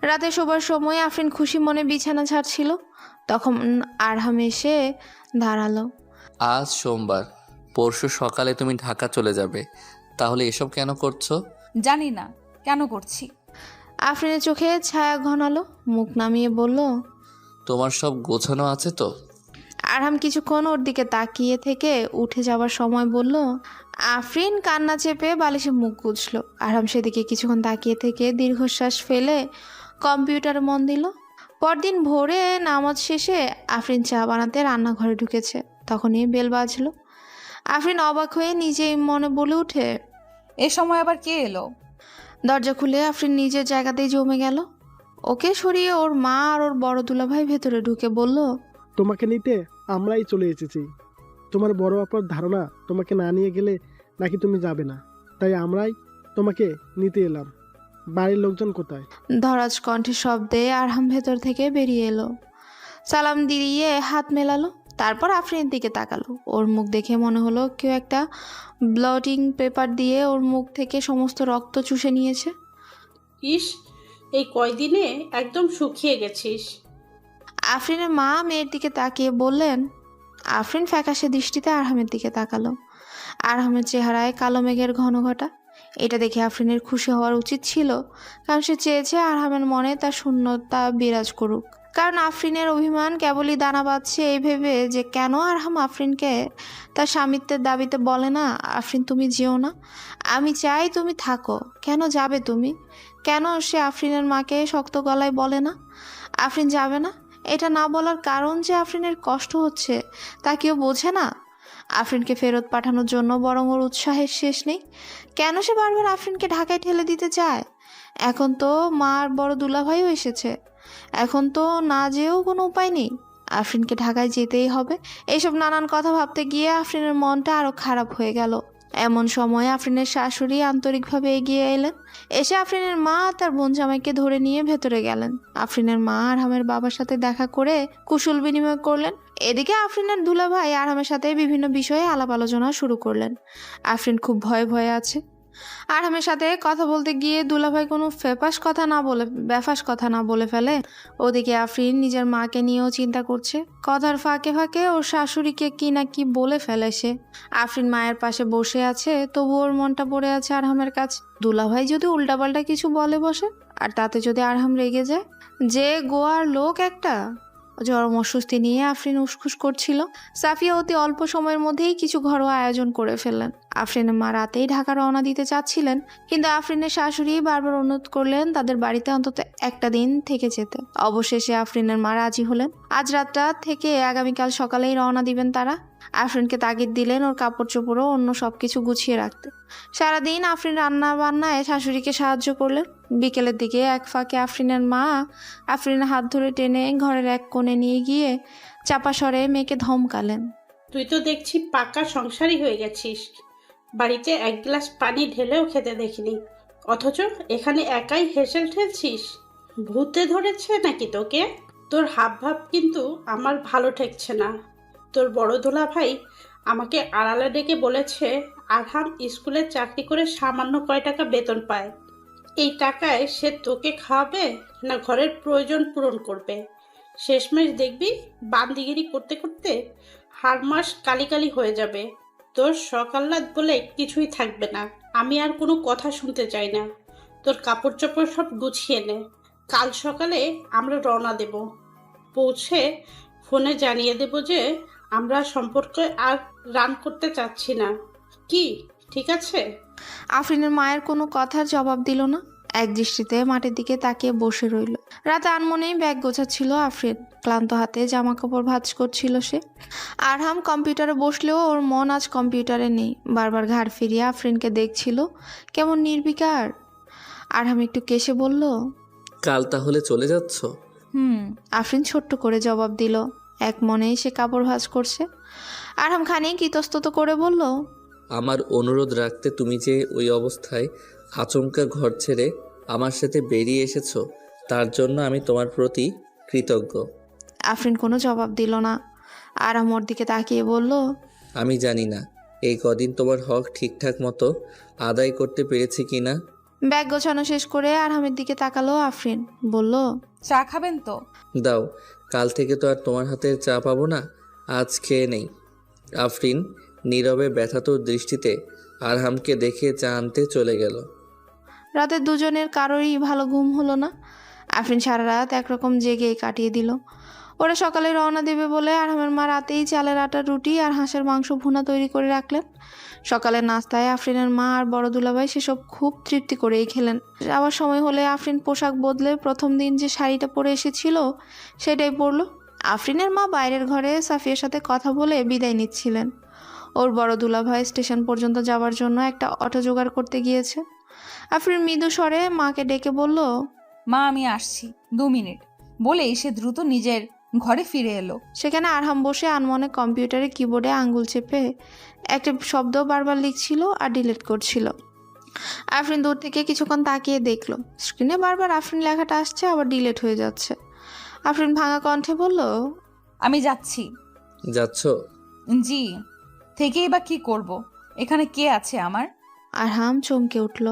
রাতে শোবার সময় আফরিন খুশি মনে বিছানা ছাড়ছিল, তখন আরহাম এসে দাঁড়ালো। আজ সোমবার, পরশু সকালে তুমি ঢাকা চলে যাবে, তাহলে এসব কেন করছো? জানি না কেন করছি। আফরিনের চোখে ছায়া ঘনালো, মুখ নামিয়ে বলল, তোমার সব গোছানো আছে তো? আরহাম কিছুক্ষণ ওর দিকে তাকিয়ে থেকে উঠে যাবার সময় বলল। আফরিন কান্না চেপে বালিশে মুখ গুজল। আরহাম সেদিকে কিছুক্ষণ তাকিয়ে থেকে দীর্ঘশ্বাস ফেলে কম্পিউটারে মন দিল। পরদিন ভোরে নামাজ শেষে আফরিন চা বানাতে রান্নাঘরে ঢুকেছে, তখনই বেল বাজলো। আফরিন অবাক হয়ে নিজেই মনে বলে উঠে, এ সময় আবার কে এলো? দরজা খুলে আফরিন নিজের জায়গাতেই জমে গেল। ওকে সরিয়ে ওর মা আর ওর বড় দুলাভাই ভেতরে ঢুকে বলল, তোমাকে নিতে আমরাই চলে এসেছি। তোমার বড় আপার ধারণা তোমাকে না নিয়ে গেলে নাকি তুমি যাবে না, তাই আমরাই তোমাকে নিতে এলাম। বাড়ির লোকজন কোথায়? ধরাজ কণ্ঠের শব্দে আরহাম ভেতর থেকে বেরিয়ে এলো, সালাম দিয়ে হাত মেলালো, তারপর আফরিনের দিকে তাকালো। ওর মুখ দেখে মনে হলো কেউ একটা ব্লটিং পেপার দিয়ে ওর মুখ থেকে সমস্ত রক্ত চুষে নিয়েছে। ইস, এই কয়দিনে একদম শুকিয়ে গেছিস। আফরিনের মা মেয়ের দিকে তাকিয়ে বললেন। আফরিন ফ্যাকাশে দৃষ্টিতে আরহামের দিকে তাকালো। আরহামের চেহারায় কালো মেঘের ঘন ঘটা। এটা দেখে আফরিনের খুশি হওয়ার উচিত ছিল, কারণ সে চেয়েছে আরহামের মনে তার শূন্যতা বিরাজ করুক। কারণ আফরিনের অভিমান কেবলই দানা বাঁধছে এই ভেবে যে কেন আরহাম আফরিনকে তার স্বামিত্বের দাবিতে বলে না, আফরিন তুমি যেও না, আমি চাই তুমি থাকো। কেন যাবে তুমি? কেন সে আফরিনের মাকে শক্ত গলায় বলে না আফরিন যাবে না? এটা না বলার কারণ যে আফরিনের কষ্ট হচ্ছে তা কেউ বোঝে না। আফরিনকে ফেরত পাঠানোর জন্য বরং ওর উৎসাহের শেষ নেই। কেন সে বারবার আফরিনকে ঢাকায় ঠেলে দিতে চায়? এখন তো মা আর বড় দুলাভাইও এসেছে, এখন তো না যেও কোনো উপায় নেই, আফরিনকে ঢাকায় যেতেই হবে। এইসব নানান কথা ভাবতে গিয়ে আফরিনের মনটা আরো খারাপ হয়ে গেল। এমন সময় আফরিনের শাশুড়ি আন্তরিকভাবে এগিয়ে এলেন। এসে আফরিনের মা তার বোন জামাইকে ধরে নিয়ে ভেতরে গেলেন। আফরিনের মা আরহামের বাবার সাথে দেখা করে কুশল বিনিময় করলেন। এদিকে আফরিনের দুলাভাই আরহামের সাথে বিভিন্ন বিষয়ে আলাপ আলোচনা শুরু করলেন। আফরিন খুব ভয়ে ভয়ে আছে। আরহামের সাথে কথা বলতে গিয়ে দুলাভাই কোনো বেফাস কথা না বলে ফেলে। ওদিকে আফরিন নিজের মাকে নিয়েও চিন্তা করছে। কথার ফাঁকে ফাঁকে ওর শাশুড়িকে কি না কি বলে ফেলে সে। আফরিন মায়ের পাশে বসে আছে, তবু ওর মনটা পড়ে আছে আরহামের কাছে। দুলাভাই যদি উল্টাপাল্টা কিছু বলে বসে, আর তাতে যদি আরহাম রেগে যায়, যে গোয়ার লোক একটা। চরম অস্বস্তি নিয়ে আফরিন উসখুস করছিল। সাফিয়া অতি অল্প সময়ের মধ্যেই কিছু ঘরোয়া আয়োজন করে ফেললেন। আফরিনের মা রাতেই ঢাকা রওনা দিতে চাচ্ছিলেন, কিন্তু আফরিনের শাশুড়ি বারবার অনুরোধ করলেন তাদের বাড়িতে অন্তত একটা দিন থেকে যেতে। অবশেষে আফরিনের মা রাজি হলেন। আজ রাতটা থেকে আগামীকাল সকালেই রওনা দিবেন তারা। আফরিনকে তাগিদ দিলেন ওর কাপড় চোপড়ও অন্য সবকিছু গুছিয়ে রাখতে। সারাদিন আফরিন রান্না বান্নায় শাশুড়িকে সাহায্য করলেন। বিকেলের দিকে এক ফাঁকে আফরিনের মা আফরিনের হাত ধরে টেনে ঘরের এক কোণে নিয়ে গিয়ে চাপা স্বরে মেয়েকে ধমকালেন। তুই তো দেখছি পাকা সংসারী হয়ে গেছিস। বাড়িতে এক গ্লাস পানি ঢেলেও খেতে দেখিনি, অথচ এখানে একাই হেসেল ঠেলছিস। ভূতে ধরেছে নাকি তোকে? তোর হাবভাব কিন্তু আমার ভালো ঠেকছে না। তোর বড় দুলা ভাই আমাকে আড়ালে ডেকে বলেছে আরহাম স্কুলে চাকরি করে সামান্য কয় টাকা বেতন পায়, এই টাকায় সে তোকে খাওয়াবে না ঘরের প্রয়োজন পূরণ করবে। শেষমেশ দেখবি বান্দিগিরি করতে করতে হার মাস কালি কালি হয়ে যাবে। তোর সকাল্লাদ বলে কিছুই থাকবে না। আমি আর কোনো কথা শুনতে চাই না। তোর কাপড় চোপড় সব গুছিয়ে নে। কাল সকালে আমরা রওনা দেব। পৌঁছে ফোনে জানিয়ে দেব যে আমরা সম্পর্কে আর রান করতে চাচ্ছি না। কি ঠিক আছে? আফরিনের মায়ের কোনো কথার জবাব দিল না, এক দৃষ্টিতে মাটির দিকে তাকিয়ে বসে রইল। রাতে আনমনেই ব্যাগ গোছাচ্ছিল আফরিন, ক্লান্ত হাতে জামা কাপড় ভাঁজ করছিল সে। আরহাম কম্পিউটারে বসলেও ওর মন আজ কম্পিউটারে নেই, বারবার ঘাড় ফিরিয়ে আফরিনকে দেখছিল, কেমন নির্বিকার। আরহাম একটু কেশে বলল, কাল তাহলে চলে যাচ্ছ? আফরিন ছোট্ট করে জবাব দিল, এক মনেই সে কাপড় ভাঁজ করছে। আরহাম খানিক ইতস্তত করে বলল, আমার অনুরোধ রাখতে তুমি যে ওই অবস্থায় আচমকা ঘর ছেড়ে আমার সাথে বেরিয়ে এসেছো, তার জন্য আমি তোমার প্রতি কৃতজ্ঞ। আফরিন কোনো জবাব দিল না। আরহাম ওর দিকে তাকিয়ে বলল, আমি জানি না এই কদিন তোমার হক ঠিকঠাক মতো আদায় করতে পেরেছি কিনা। ব্যাগ গোছানো শেষ করে আরহামের দিকে তাকালো আফরিন, বলল, চা খাবেন তো? দাও, কাল থেকে তো আর তোমার হাতের চা পাবো না, আজ খেয়ে নেই। আফরিন নীরবে ব্যথাতুর দৃষ্টিতে আরহামকে দেখে চা আনতে চলে গেল। রাতে দুজনের কারোরই ভালো ঘুম হলো না। আফরিন সারা রাত একরকম জেগেই কাটিয়ে দিল। ওরা সকালে রওনা দেবে বলে আরহামের মা রাতেই চালের আটার রুটি আর হাঁসের মাংস ভুনা তৈরি করে রাখলেন। সকালের নাস্তায় আফরিনের মা আর বড় দুলাভাই সেসব খুব তৃপ্তি করেই খেলেন। যাওয়ার সময় হলে আফরিন পোশাক বদলে প্রথম দিন যে শাড়িটা পরে এসেছিল সেটাই পরলো। আফরিনের মা বাইরের ঘরে সাফিয়ার সাথে কথা বলে বিদায় নিচ্ছিলেন। ওর বড় দুলাভাই স্টেশন পর্যন্ত যাওয়ার জন্য একটা অটো জোগাড় করতে গিয়েছে। আফরিন মৃদু স্বরে মাকে ডেকে বলল, মা আমি আসছি 2 মিনিট, বলেই সে দ্রুত নিজের ঘরে ফিরে এলো। সেখানে আরহাম বসে আনমনে কম্পিউটারে কিবোর্ডে আঙ্গুল চেপে একটা শব্দ বারবার লিখছিল আর ডিলিট করছিল। আফরিন দূর থেকে কিছুক্ষণ তাকিয়ে দেখলো, স্ক্রিনে বারবার আফরিন লেখাটা আসছে আবার ডিলিট হয়ে যাচ্ছে। আফরিন ভাঙা কণ্ঠে বলল, আমি যাচ্ছি। যাচ্ছ? জি, থেকেই বা কি করব, এখানে কে আছে আমার? আরহাম চমকে উঠল।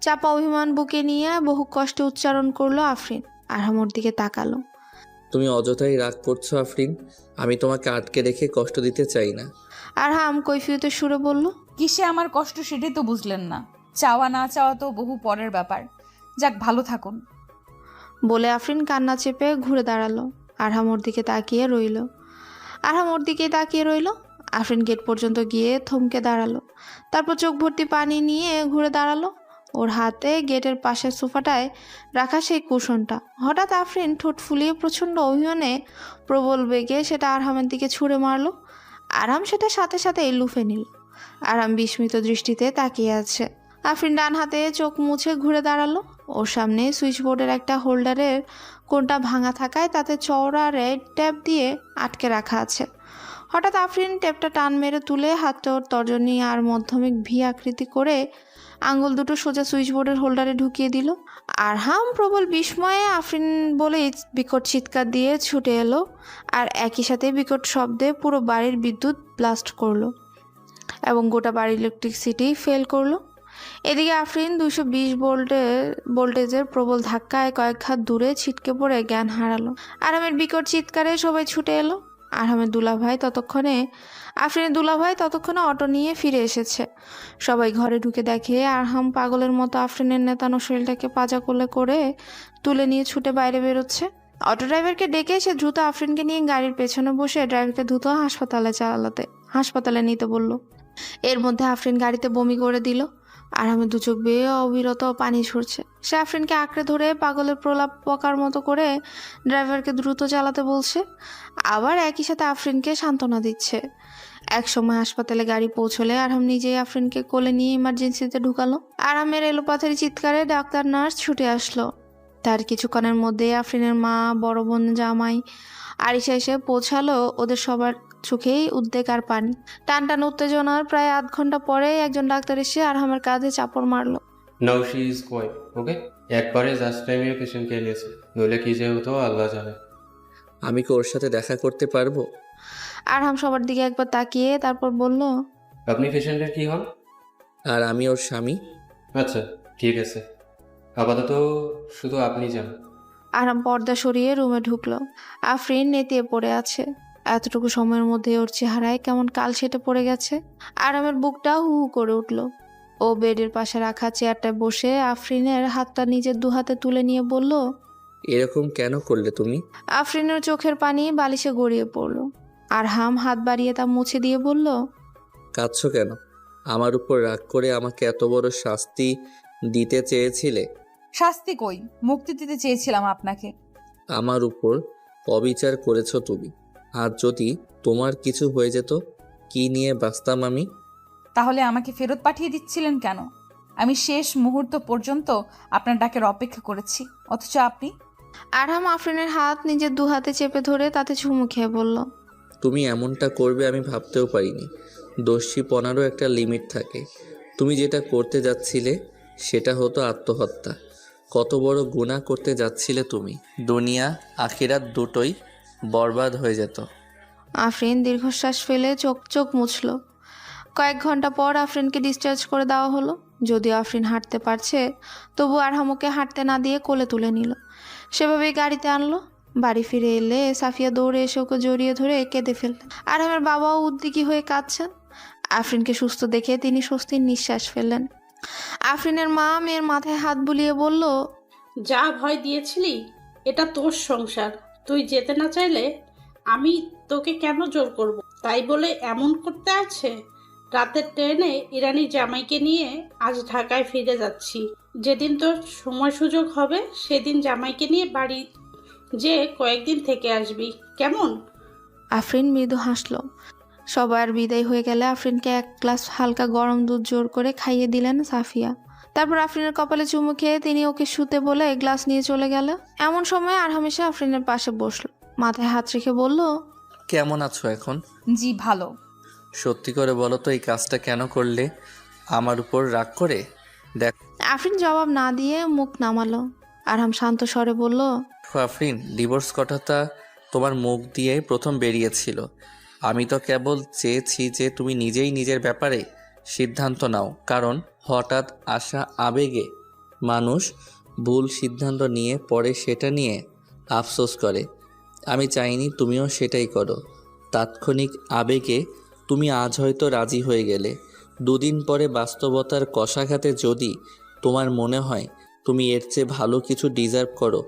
চাপা অভিমান বুকে নিয়ে বহু কষ্টে উচ্চারণ করলো আফরিন। আরহাম ওর দিকে তাকালো। তুমি অযথাই রাগ করছো আফরিন, আমি তোমাকে আটকে রেখে কষ্ট দিতে চাই না। আরহাম কৈফিয়তের সুরে বলল, কিসে আমার কষ্ট সেটাই তো বুঝলেন না। চাওয়া না চাওয়া তো বহু পরের ব্যাপার। যাক, ভালো থাকুন। বলে আফরিন কান্না চেপে ঘুরে দাঁড়ালো। আরহাম ওর দিকে তাকিয়ে রইল। আফরিন গেট পর্যন্ত গিয়ে থমকে দাঁড়ালো, তারপর চোখ ভর্তি পানি নিয়ে ঘুরে দাঁড়ালো। ওর হাতে গেটের পাশের সোফাটায় রাখা সেই কুশনটা। হঠাৎ আফরিন ঠোঁট ফুলিয়ে প্রচণ্ড অভিমানে প্রবল বেগে সেটা আরহামের দিকে ছুঁড়ে মারলো। আরহাম সেটা সাথে সাথেই লুফে নিল। আরহাম বিস্মিত দৃষ্টিতে তাকিয়ে আছে। আফরিন ডান হাতে চোখ মুছে ঘুরে দাঁড়ালো। ওর সামনে সুইচ বোর্ডের একটা হোল্ডারের কোনটা ভাঙা থাকায় তাতে চওড়া রেড ট্যাপ দিয়ে আটকে রাখা আছে। হঠাৎ আফরিন ট্যাপটা টান মেরে তুলে হাতটা ওর তর্জনী আর মধ্যমিক ভি আকৃতি করে আঙ্গুল দুটো সোজা সুইচ বোর্ডের হোল্ডারে ঢুকিয়ে দিল। আরহাম প্রবল বিস্ময়ে আফরিন বলে বিকট চিৎকার দিয়ে ছুটে এলো, আর একই সাথে বিকট শব্দে পুরো বাড়ির বিদ্যুৎ ব্লাস্ট করলো এবং গোটা বাড়ির ইলেকট্রিসিটি ফেল করলো। এদিকে আফরিন 220 ভোল্টেজের প্রবল ধাক্কায় কয়েক হাত দূরে ছিটকে পড়ে জ্ঞান হারালো। আরহামের বিকট চিৎকারে সবাই ছুটে এলো। আফরিনের দুলাভাই ততক্ষণে অটো নিয়ে ফিরে এসেছে। সবাই ঘরে ঢুকে দেখে আরহাম পাগলের মতো আফরিনের নেতানো শরীরটাকে পাজা করে তুলে নিয়ে ছুটে বাইরে বেরোচ্ছে। অটো ড্রাইভারকে ডেকে সে দ্রুত আফরিনকে নিয়ে গাড়ির পেছনে বসে ড্রাইভারকে দ্রুত হাসপাতালে নিতে বলল। এর মধ্যে আফরিন গাড়িতে বমি করে দিল। আরহামের দু চোখ বেয়ে অবিরত পানি ঝরছে। সে আফরিনকে আঁকড়ে ধরে পাগলের প্রলাপ বকার মতো করে ড্রাইভারকে দ্রুত চালাতে বলছে, আবার একই সাথে আফরিনকে সান্ত্বনা দিচ্ছে। এক সময় হাসপাতালে গাড়ি পৌঁছলে আরহাম নিজেই আফরিনকে কোলে নিয়ে ইমার্জেন্সিতে ঢুকালো। আরহামের এলোপাথারি চিৎকারে ডাক্তার নার্স ছুটে আসলো। তার কিছুক্ষণের মধ্যে আফরিনের মা, বড় বোন, জামাই আরিশা এসে পৌঁছালো। ওদের সবার চোখেই উদ্বেগ আর পানি। টান উত্তেজনার প্রায় আধ ঘন্টা পরে একজন ডাক্তার এসে আরহামের কাঁধে চাপড় মারলো। Now she is quite okay. একবারে জাস্ট টাইমে পেশেন্টকে নিয়েছে, নইলে কি যে হতো আল্লাহ জানে। আমি কি ওর সাথে দেখা করতে পারবো? আরহাম সবার দিকে একবার তাকিয়ে তারপর বলল, আপনি পেশেন্টের কি হন? আর আমি ওর স্বামী। আচ্ছা ঠিক আছে, আপাতত শুধু আপনি যান। আরহাম পর্দা সরিয়ে রুমে ঢুকলো। আফরিন নেতিয়ে পড়ে আছে। এতটুকু সময়ের মধ্যে ওর চেহারায় কেমন কাল সেটে পড়ে গেছে। আরামের বুকটা হু হু করে উঠল। ও বেডের পাশে রাখা চেয়ারটায় বসে আফরিনের হাতটা নিজের দু হাতে তুলে নিয়ে বলল, এরকম কেন করলে তুমি? আফরিনের চোখের পানি বালিশে গড়িয়ে পড়ল। আরহাম হাত বাড়িয়ে তা মুছে দিয়ে বলল, কাঁদছো কেন? আমার উপর রাগ করে আমাকে এত বড় শাস্তি দিতে চেয়েছিলে? শাস্তি কই, মুক্তি দিতে চেয়েছিলাম আপনাকে। আমার উপর অবিচার করেছো তুমি। আর যদি তোমার কিছু হয়ে যেত, কি নিয়ে বাঁচতাম আমি? তাহলে আমাকে ফেরত পাঠিয়ে দিচ্ছিলেন কেন? আমি শেষ মুহূর্ত পর্যন্ত আপনার ডাকের অপেক্ষা করেছি, অথচ আপনি। আরহাম আফরিনের হাত নিজের দু হাতে চেপে ধরে তাতে চুমু খেয়ে বলল, তুমি এমনটা করবে আমি ভাবতেও পারিনি। দোষীপনারও একটা লিমিট থাকে। তুমি যেটা করতে যাচ্ছিলে সেটা হতো আত্মহত্যা। কত বড় গুনাহ করতে যাচ্ছিলে তুমি। দুনিয়া আখিরাত দুটোই বরবাদ হয়ে যেত। আফরিন দীর্ঘশ্বাস ফেলে চোখ চোখ মুছল। কয়েক ঘন্টা পর আফরিনকে ডিসচার্জ করে দেওয়া হলো। যদিও আফরিন হাঁটতে পারছে, তবু আরহাম ওকে হাঁটতে না দিয়ে কোলে তুলে নিল। সেভাবেই গাড়িতে আনলো। বাড়ি ফিরে এলে সাফিয়া দৌড়ে এসে ওকে জড়িয়ে ধরে কেঁদে ফেললেন। আরহামের বাবাও উদ্বিগ্ন হয়ে কাঁদছেন। আফরিনকে সুস্থ দেখে তিনি স্বস্তির নিঃশ্বাস ফেললেন। আফরিনের মা মেয়ের মাথায় হাত বুলিয়ে বলল, যা ভয় দিয়েছিলি, এটা তোর সংসার। তুই যেতে না চাইলে আমি তোকে কেন জোর করব? তাই বলে এমন করতে আছে? রাতের ট্রেনে ইরানি জামাইকে নিয়ে আজ ঢাকায় ফিরে যাচ্ছি। যেদিন তোর সময় সুযোগ হবে সেদিন জামাইকে নিয়ে বাড়ি যে কয়েকদিন থেকে আসবি, কেমন? আফরিন মৃদু হাসল। সবার বিদায় হয়ে গেলে আফরিনকে এক গ্লাস হালকা গরম দুধ জোর করে খাইয়ে দিলেন সাফিয়া। তারপর আফরিনের কপালে চুমু খেয়ে তিনি ওকে শুতে বলে গ্লাস নিয়ে চলে গেল। এমন সময় আরহাম এসে আফরিনের পাশে বসলো, মাথায় হাত রেখে বলল, কেমন আছো এখন? জি ভালো। সত্যি করে বলো তো, এই কাজটা কেন করলে? আমার উপর রাগ করে? দেখ আফরিন জবাব না দিয়ে মুখ নামালো। আরহাম শান্ত স্বরে বলল, আফরিন, ডিভোর্স কথাটা তোমার মুখ দিয়ে প্রথম বেরিয়েছিল। আমি তো কেবল চেয়েছি যে তুমি নিজেই নিজের ব্যাপারে সিদ্ধান্ত নাও। কারণ হঠাৎ আসা আবেগে মানুষ ভুল সিদ্ধান্ত নিয়ে পরে সেটা নিয়ে আফসোস করে। আমি চাইনি তুমিও সেটাই করো। তাৎক্ষণিক আবেগে তুমি আজ হয়তো রাজি হয়ে গেলে, দুদিন পরে বাস্তবতার কষাঘাতে যদি তোমার মনে হয় তুমি এর চেয়ে ভালো কিছু ডিজার্ভ করো,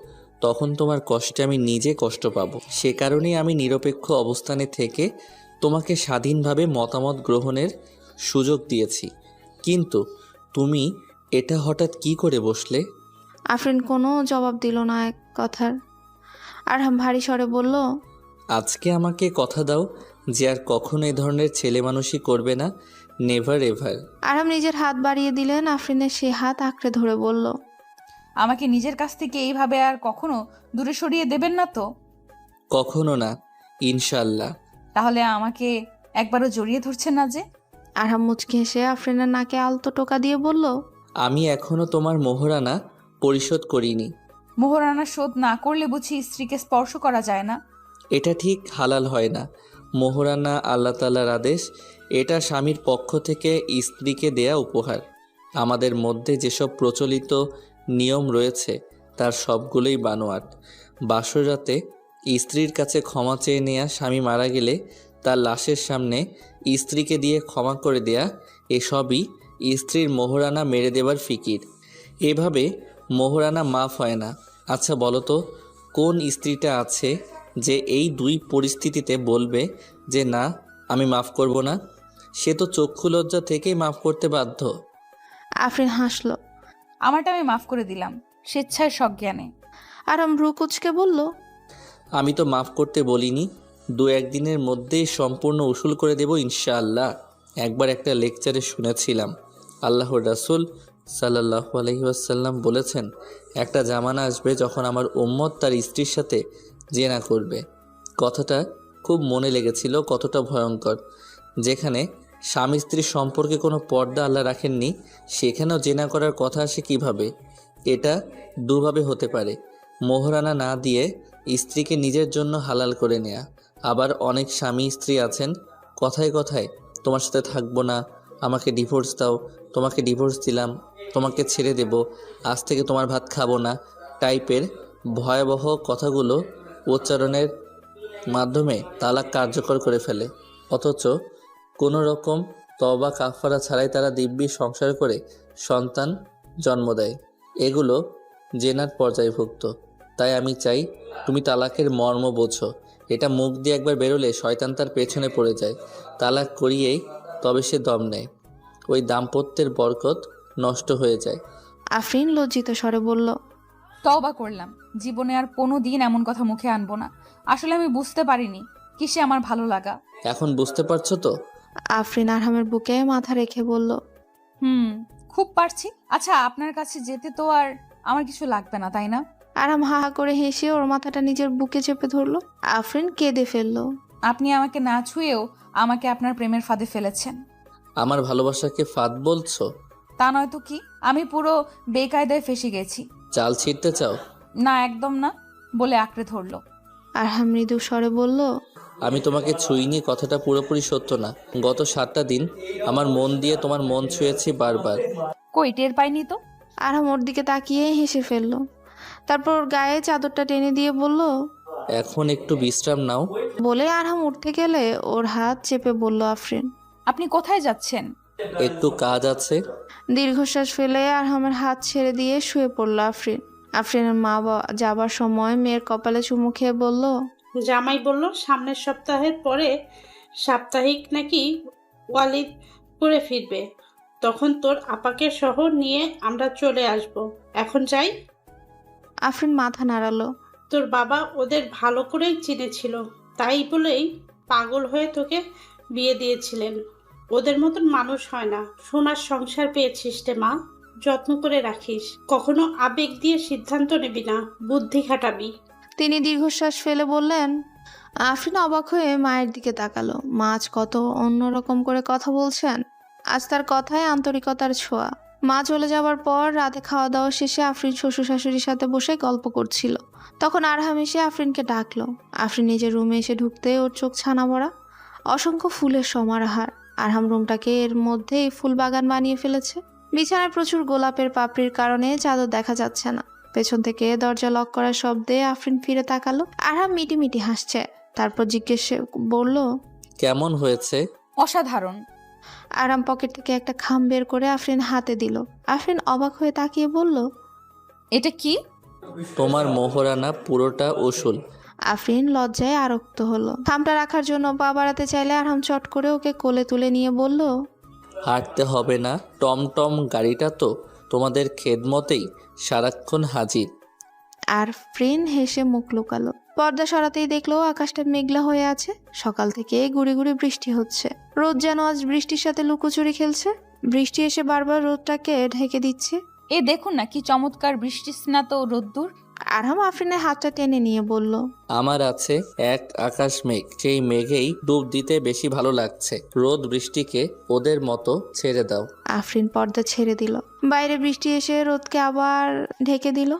তখন তোমার কষ্টে আমি নিজে কষ্ট পাবো। সে কারণেই আমি নিরপেক্ষ অবস্থানে থেকে তোমাকে স্বাধীনভাবে মতামত গ্রহণের সুযোগ দিয়েছি। কিন্তু তুমি এটা হঠাৎ কি করে বসলে? আফরিন কোনো জবাব দিল না এক কথার। আরহাম ভারী স্বরে বলল, আজকে আমাকে কথা দাও যে আর কখনো এ ধরনের ছেলে মানুষই করবে না। Never ever. আরহাম নিজের হাত বাড়িয়ে দিলেন। আফরিনের সে হাত আঁকড়ে ধরে বলল, আমাকে নিজের কাছ থেকে এইভাবে আর কখনো দূরে সরিয়ে দেবেন না তো? কখনো না, ইনশাল্লাহ। তাহলে আমাকে একবারও জড়িয়ে ধরছেন না যে? আরহাম মুচকি হেসে আফরিনের নাকে আলতো টোকা দিয়ে বলল, আমি এখনো তোমার মোহরানা পরিশোধ করিনি। মোহরানা শোধ না করলে বুঝি স্ত্রীকে স্পর্শ করা যায় না? এটা ঠিক হালাল হয় না। মোহরানা আল্লাহ তাআলার আদেশ। এটা স্বামীর পক্ষ থেকে স্ত্রীকে দেয়া উপহার। আমাদের মধ্যে যেসব প্রচলিত নিয়ম রয়েছে তার সবগুলোই বানোয়াট। বাসর রাতে স্ত্রীর কাছে ক্ষমা চেয়ে নেয়া, স্বামী মারা গেলে তার লাশের সামনে স্ত্রীকে দিয়ে ক্ষমা করে দেয়া, এসবই স্ত্রীর মোহরানা মেরে দেবার ফিকির। এভাবে মোহরানা মাফ হয় না। আচ্ছা বলো তো, কোন স্ত্রীটা আছে যে এই দুই পরিস্থিতিতে বলবে যে না আমি মাফ করব না? সে তো চক্ষু লজ্জা থেকেই মাফ করতে বাধ্য। আফরিন হাসল। আমারটা আমি মাফ করে দিলাম, স্বেচ্ছায় সজ্ঞানে। আরহাম ভ্রু কুচকে বলল, আমি তো মাফ করতে বলিনি, দু একদিনের মধ্যেই সম্পূর্ণ উসুল করে দেব ইনশাআল্লাহ। একবার একটা লেকচারে শুনেছিলাম আল্লাহর রাসূল সাল্লাল্লাহু আলাইহি ওয়াসাল্লাম বলেছেন, একটা জামানা আসবে যখন আমার উম্মত তার স্ত্রীর সাথে জেনা করবে। কথাটা খুব মনে লেগেছিল, কতটা ভয়ঙ্কর। যেখানে স্বামী স্ত্রীর সম্পর্কে কোনো পর্দা আল্লাহ রাখেননি, সেখানেও জেনা করার কথা আসে কিভাবে? এটা দুভাবে হতে পারে। মোহরানা না দিয়ে স্ত্রীকে নিজের জন্য হালাল করে নেয়া। আবার অনেক স্বামী স্ত্রী আছেন কথায় কথায় তোমার সাথে থাকবো না, আমাকে ডিভোর্স দাও, তোমাকে ডিভোর্স দিলাম, তোমাকে ছেড়ে দেব, আজ থেকে তোমার ভাত খাবো না টাইপের ভয়াবহ কথাগুলো উচ্চারণের মাধ্যমে তালাক কার্যকর করে ফেলে, অথচ কোনো রকম তওবা কাফারা ছাড়াই তারা দিব্যি সংসার করে সন্তান জন্ম দেয়। এগুলো জেনার পর্যায়ভুক্ত। তাই আমি চাই তুমি তালাকের মর্ম বোঝো। এটা মুখ দিয়ে একবার বেরোলে শয়তান তার পেছনে পড়ে যায়। তালাক করিয়েই তবে সে দম নেয়, ওই দাম্পত্যের বরকত নষ্ট হয়ে যায়। আফরিন লজ্জিত স্বরে বলল, তওবা করলাম, জীবনে আর কোনো দিন এমন কথা মুখে আনবো না। আসলে আমি বুঝতে পারিনি কিসে আমার ভালো লাগা। এখন বুঝতে পারছো তো? আফরিন আরহামের বুকে মাথা রেখে বলল, খুব পারছি। আচ্ছা, আপনার কাছে যেতে তো আর আমার কিছু লাগবে না, তাই না? আরহাম হা হা করে হেসে ওর মাথাটা নিজের বুকে চেপে ধরলো। আফরিন কেঁদে ফেললো। আপনি আমাকে না ছুঁয়েও আমাকে আপনার প্রেমের ফাঁদে ফেলেছেন। আমার ভালোবাসাকে ফাঁদ বলছো? তা নয় তো কি, আমি পুরো বেকায়দায় ফেসে গেছি। চাল ছিঁড়তে চাও? না, একদম না, বলে আঁকড়ে ধরলো। আরহাম মৃদু স্বরে বলল, আমি তোমাকে ছুঁইনি কথাটা পুরোপুরি সত্য না। গত 7টা দিন আমার মন দিয়ে তোমার মন ছুঁয়েছি বারবার। কই, টের পাইনি তো। আরহাম ওর দিকে তাকিয়ে হেসে ফেললো। তারপর ওর গায়ে চাদরটা টেনে দিয়ে বলল, এখন একটু বিশ্রাম নাও। বলে আরহাম উঠতে গেলে ওর হাত চেপে বলল আফরিন, আপনি কোথায় যাচ্ছেন? একটু কাজ আছে। দীর্ঘশ্বাস ফেলে আরহামের হাত ছেড়ে দিয়ে শুয়ে পড়ল আফরিন। আফরিনের মা যাবার সময় মেয়ের কপালে চুমু খেয়ে বলল, জামাই বলল সামনের সপ্তাহের পরে সাপ্তাহিক নাকি ওয়ালিদ করে ফিরবে, তখন তোর আপাকে সহ নিয়ে আমরা চলে আসব। এখন যাই। আফরিন মাথা নাড়ালো। তোর বাবা ওদের ভালো করেই চিনেছিল, তাই বলেই পাগল হয়ে তোকে বিয়ে দিয়েছিলেন। ওদের মতন মানুষ হয় না। সোনার সংসার পেয়েছিস রে মা, যত্ন করে রাখিস। কখনো আবেগ দিয়ে সিদ্ধান্ত নিবি না, বুদ্ধি খাটাবি। তিনি দীর্ঘশ্বাস ফেলে বললেন। আফরিন অবাক হয়ে মায়ের দিকে তাকালো। মা আজ কত অন্যরকম করে কথা বলছেন। আজ তার কথায় আন্তরিকতার ছোঁয়া। মা চলে যাবার পর রাতে খাওয়া দাওয়া শেষে আফরিন শ্বশুর শাশুড়ির সাথে বসে গল্প করছিল। তখন আরহাম এসে আফরিনকে ডাকলো। আফরিন নিজের রুমে এসে ঢুকতে ওর চোখ ছানা ভরা। অসংখ্য ফুলের সমারোহার। আরহাম রুমটাকে এর মধ্যেই ফুল বাগান বানিয়ে ফেলেছে। বিছানায় প্রচুর গোলাপের পাপড়ির কারণে চাদর দেখা যাচ্ছে না। পেছন থেকে দরজা লক করার শব্দে আফরিন ফিরে তাকালো। আরহাম মিটি মিটি হাসছে। তারপর জিজ্ঞেস বলল, কেমন হয়েছে? অসাধারণ। আরহাম পকেট থেকে একটা খাম বের করে আফরিন হাতে দিল। আফরিন অবাক হয়ে তাকিয়ে বলল, এটা কি? তোমার মোহরানা, পুরোটা উসুল। আফরিন লজ্জায় আরক্ত হলো। খামটা রাখার জন্য পা বাড়াতে চাইলে আরহাম চট করে ওকে কোলে তুলে নিয়ে বলল, হাঁটতে হবে না, টমটম গাড়িটা তো তোমাদের খেদমতেই সারাক্ষণ হাজির। আফরিন হেসে মুখ লুকালো। পর্দা সরাতেই দেখলো আকাশটা মেঘলা হয়ে আছে। সকাল থেকে গুড়ি গুড়ি বৃষ্টি হচ্ছে। রোদ যেন আজ বৃষ্টির সাথে লুকোচুরি খেলছে। বৃষ্টি এসে বারবার রোদটাকে ঢেকে দিচ্ছে। এ দেখুন না, কি চমৎকার বৃষ্টি স্নাত রোদ্দুর। আরহাম আফরিনের হাতটা টেনে নিয়ে বলল, আমার আছে এক আকাশ মেঘ, সেই মেঘেই ডুব দিতে বেশি ভালো লাগছে। রোদ বৃষ্টিকে ওদের মতো ছেড়ে দাও। আফরিন পর্দা ছেড়ে দিল। বাইরে বৃষ্টি এসে রোদকে আবার ঢেকে দিল।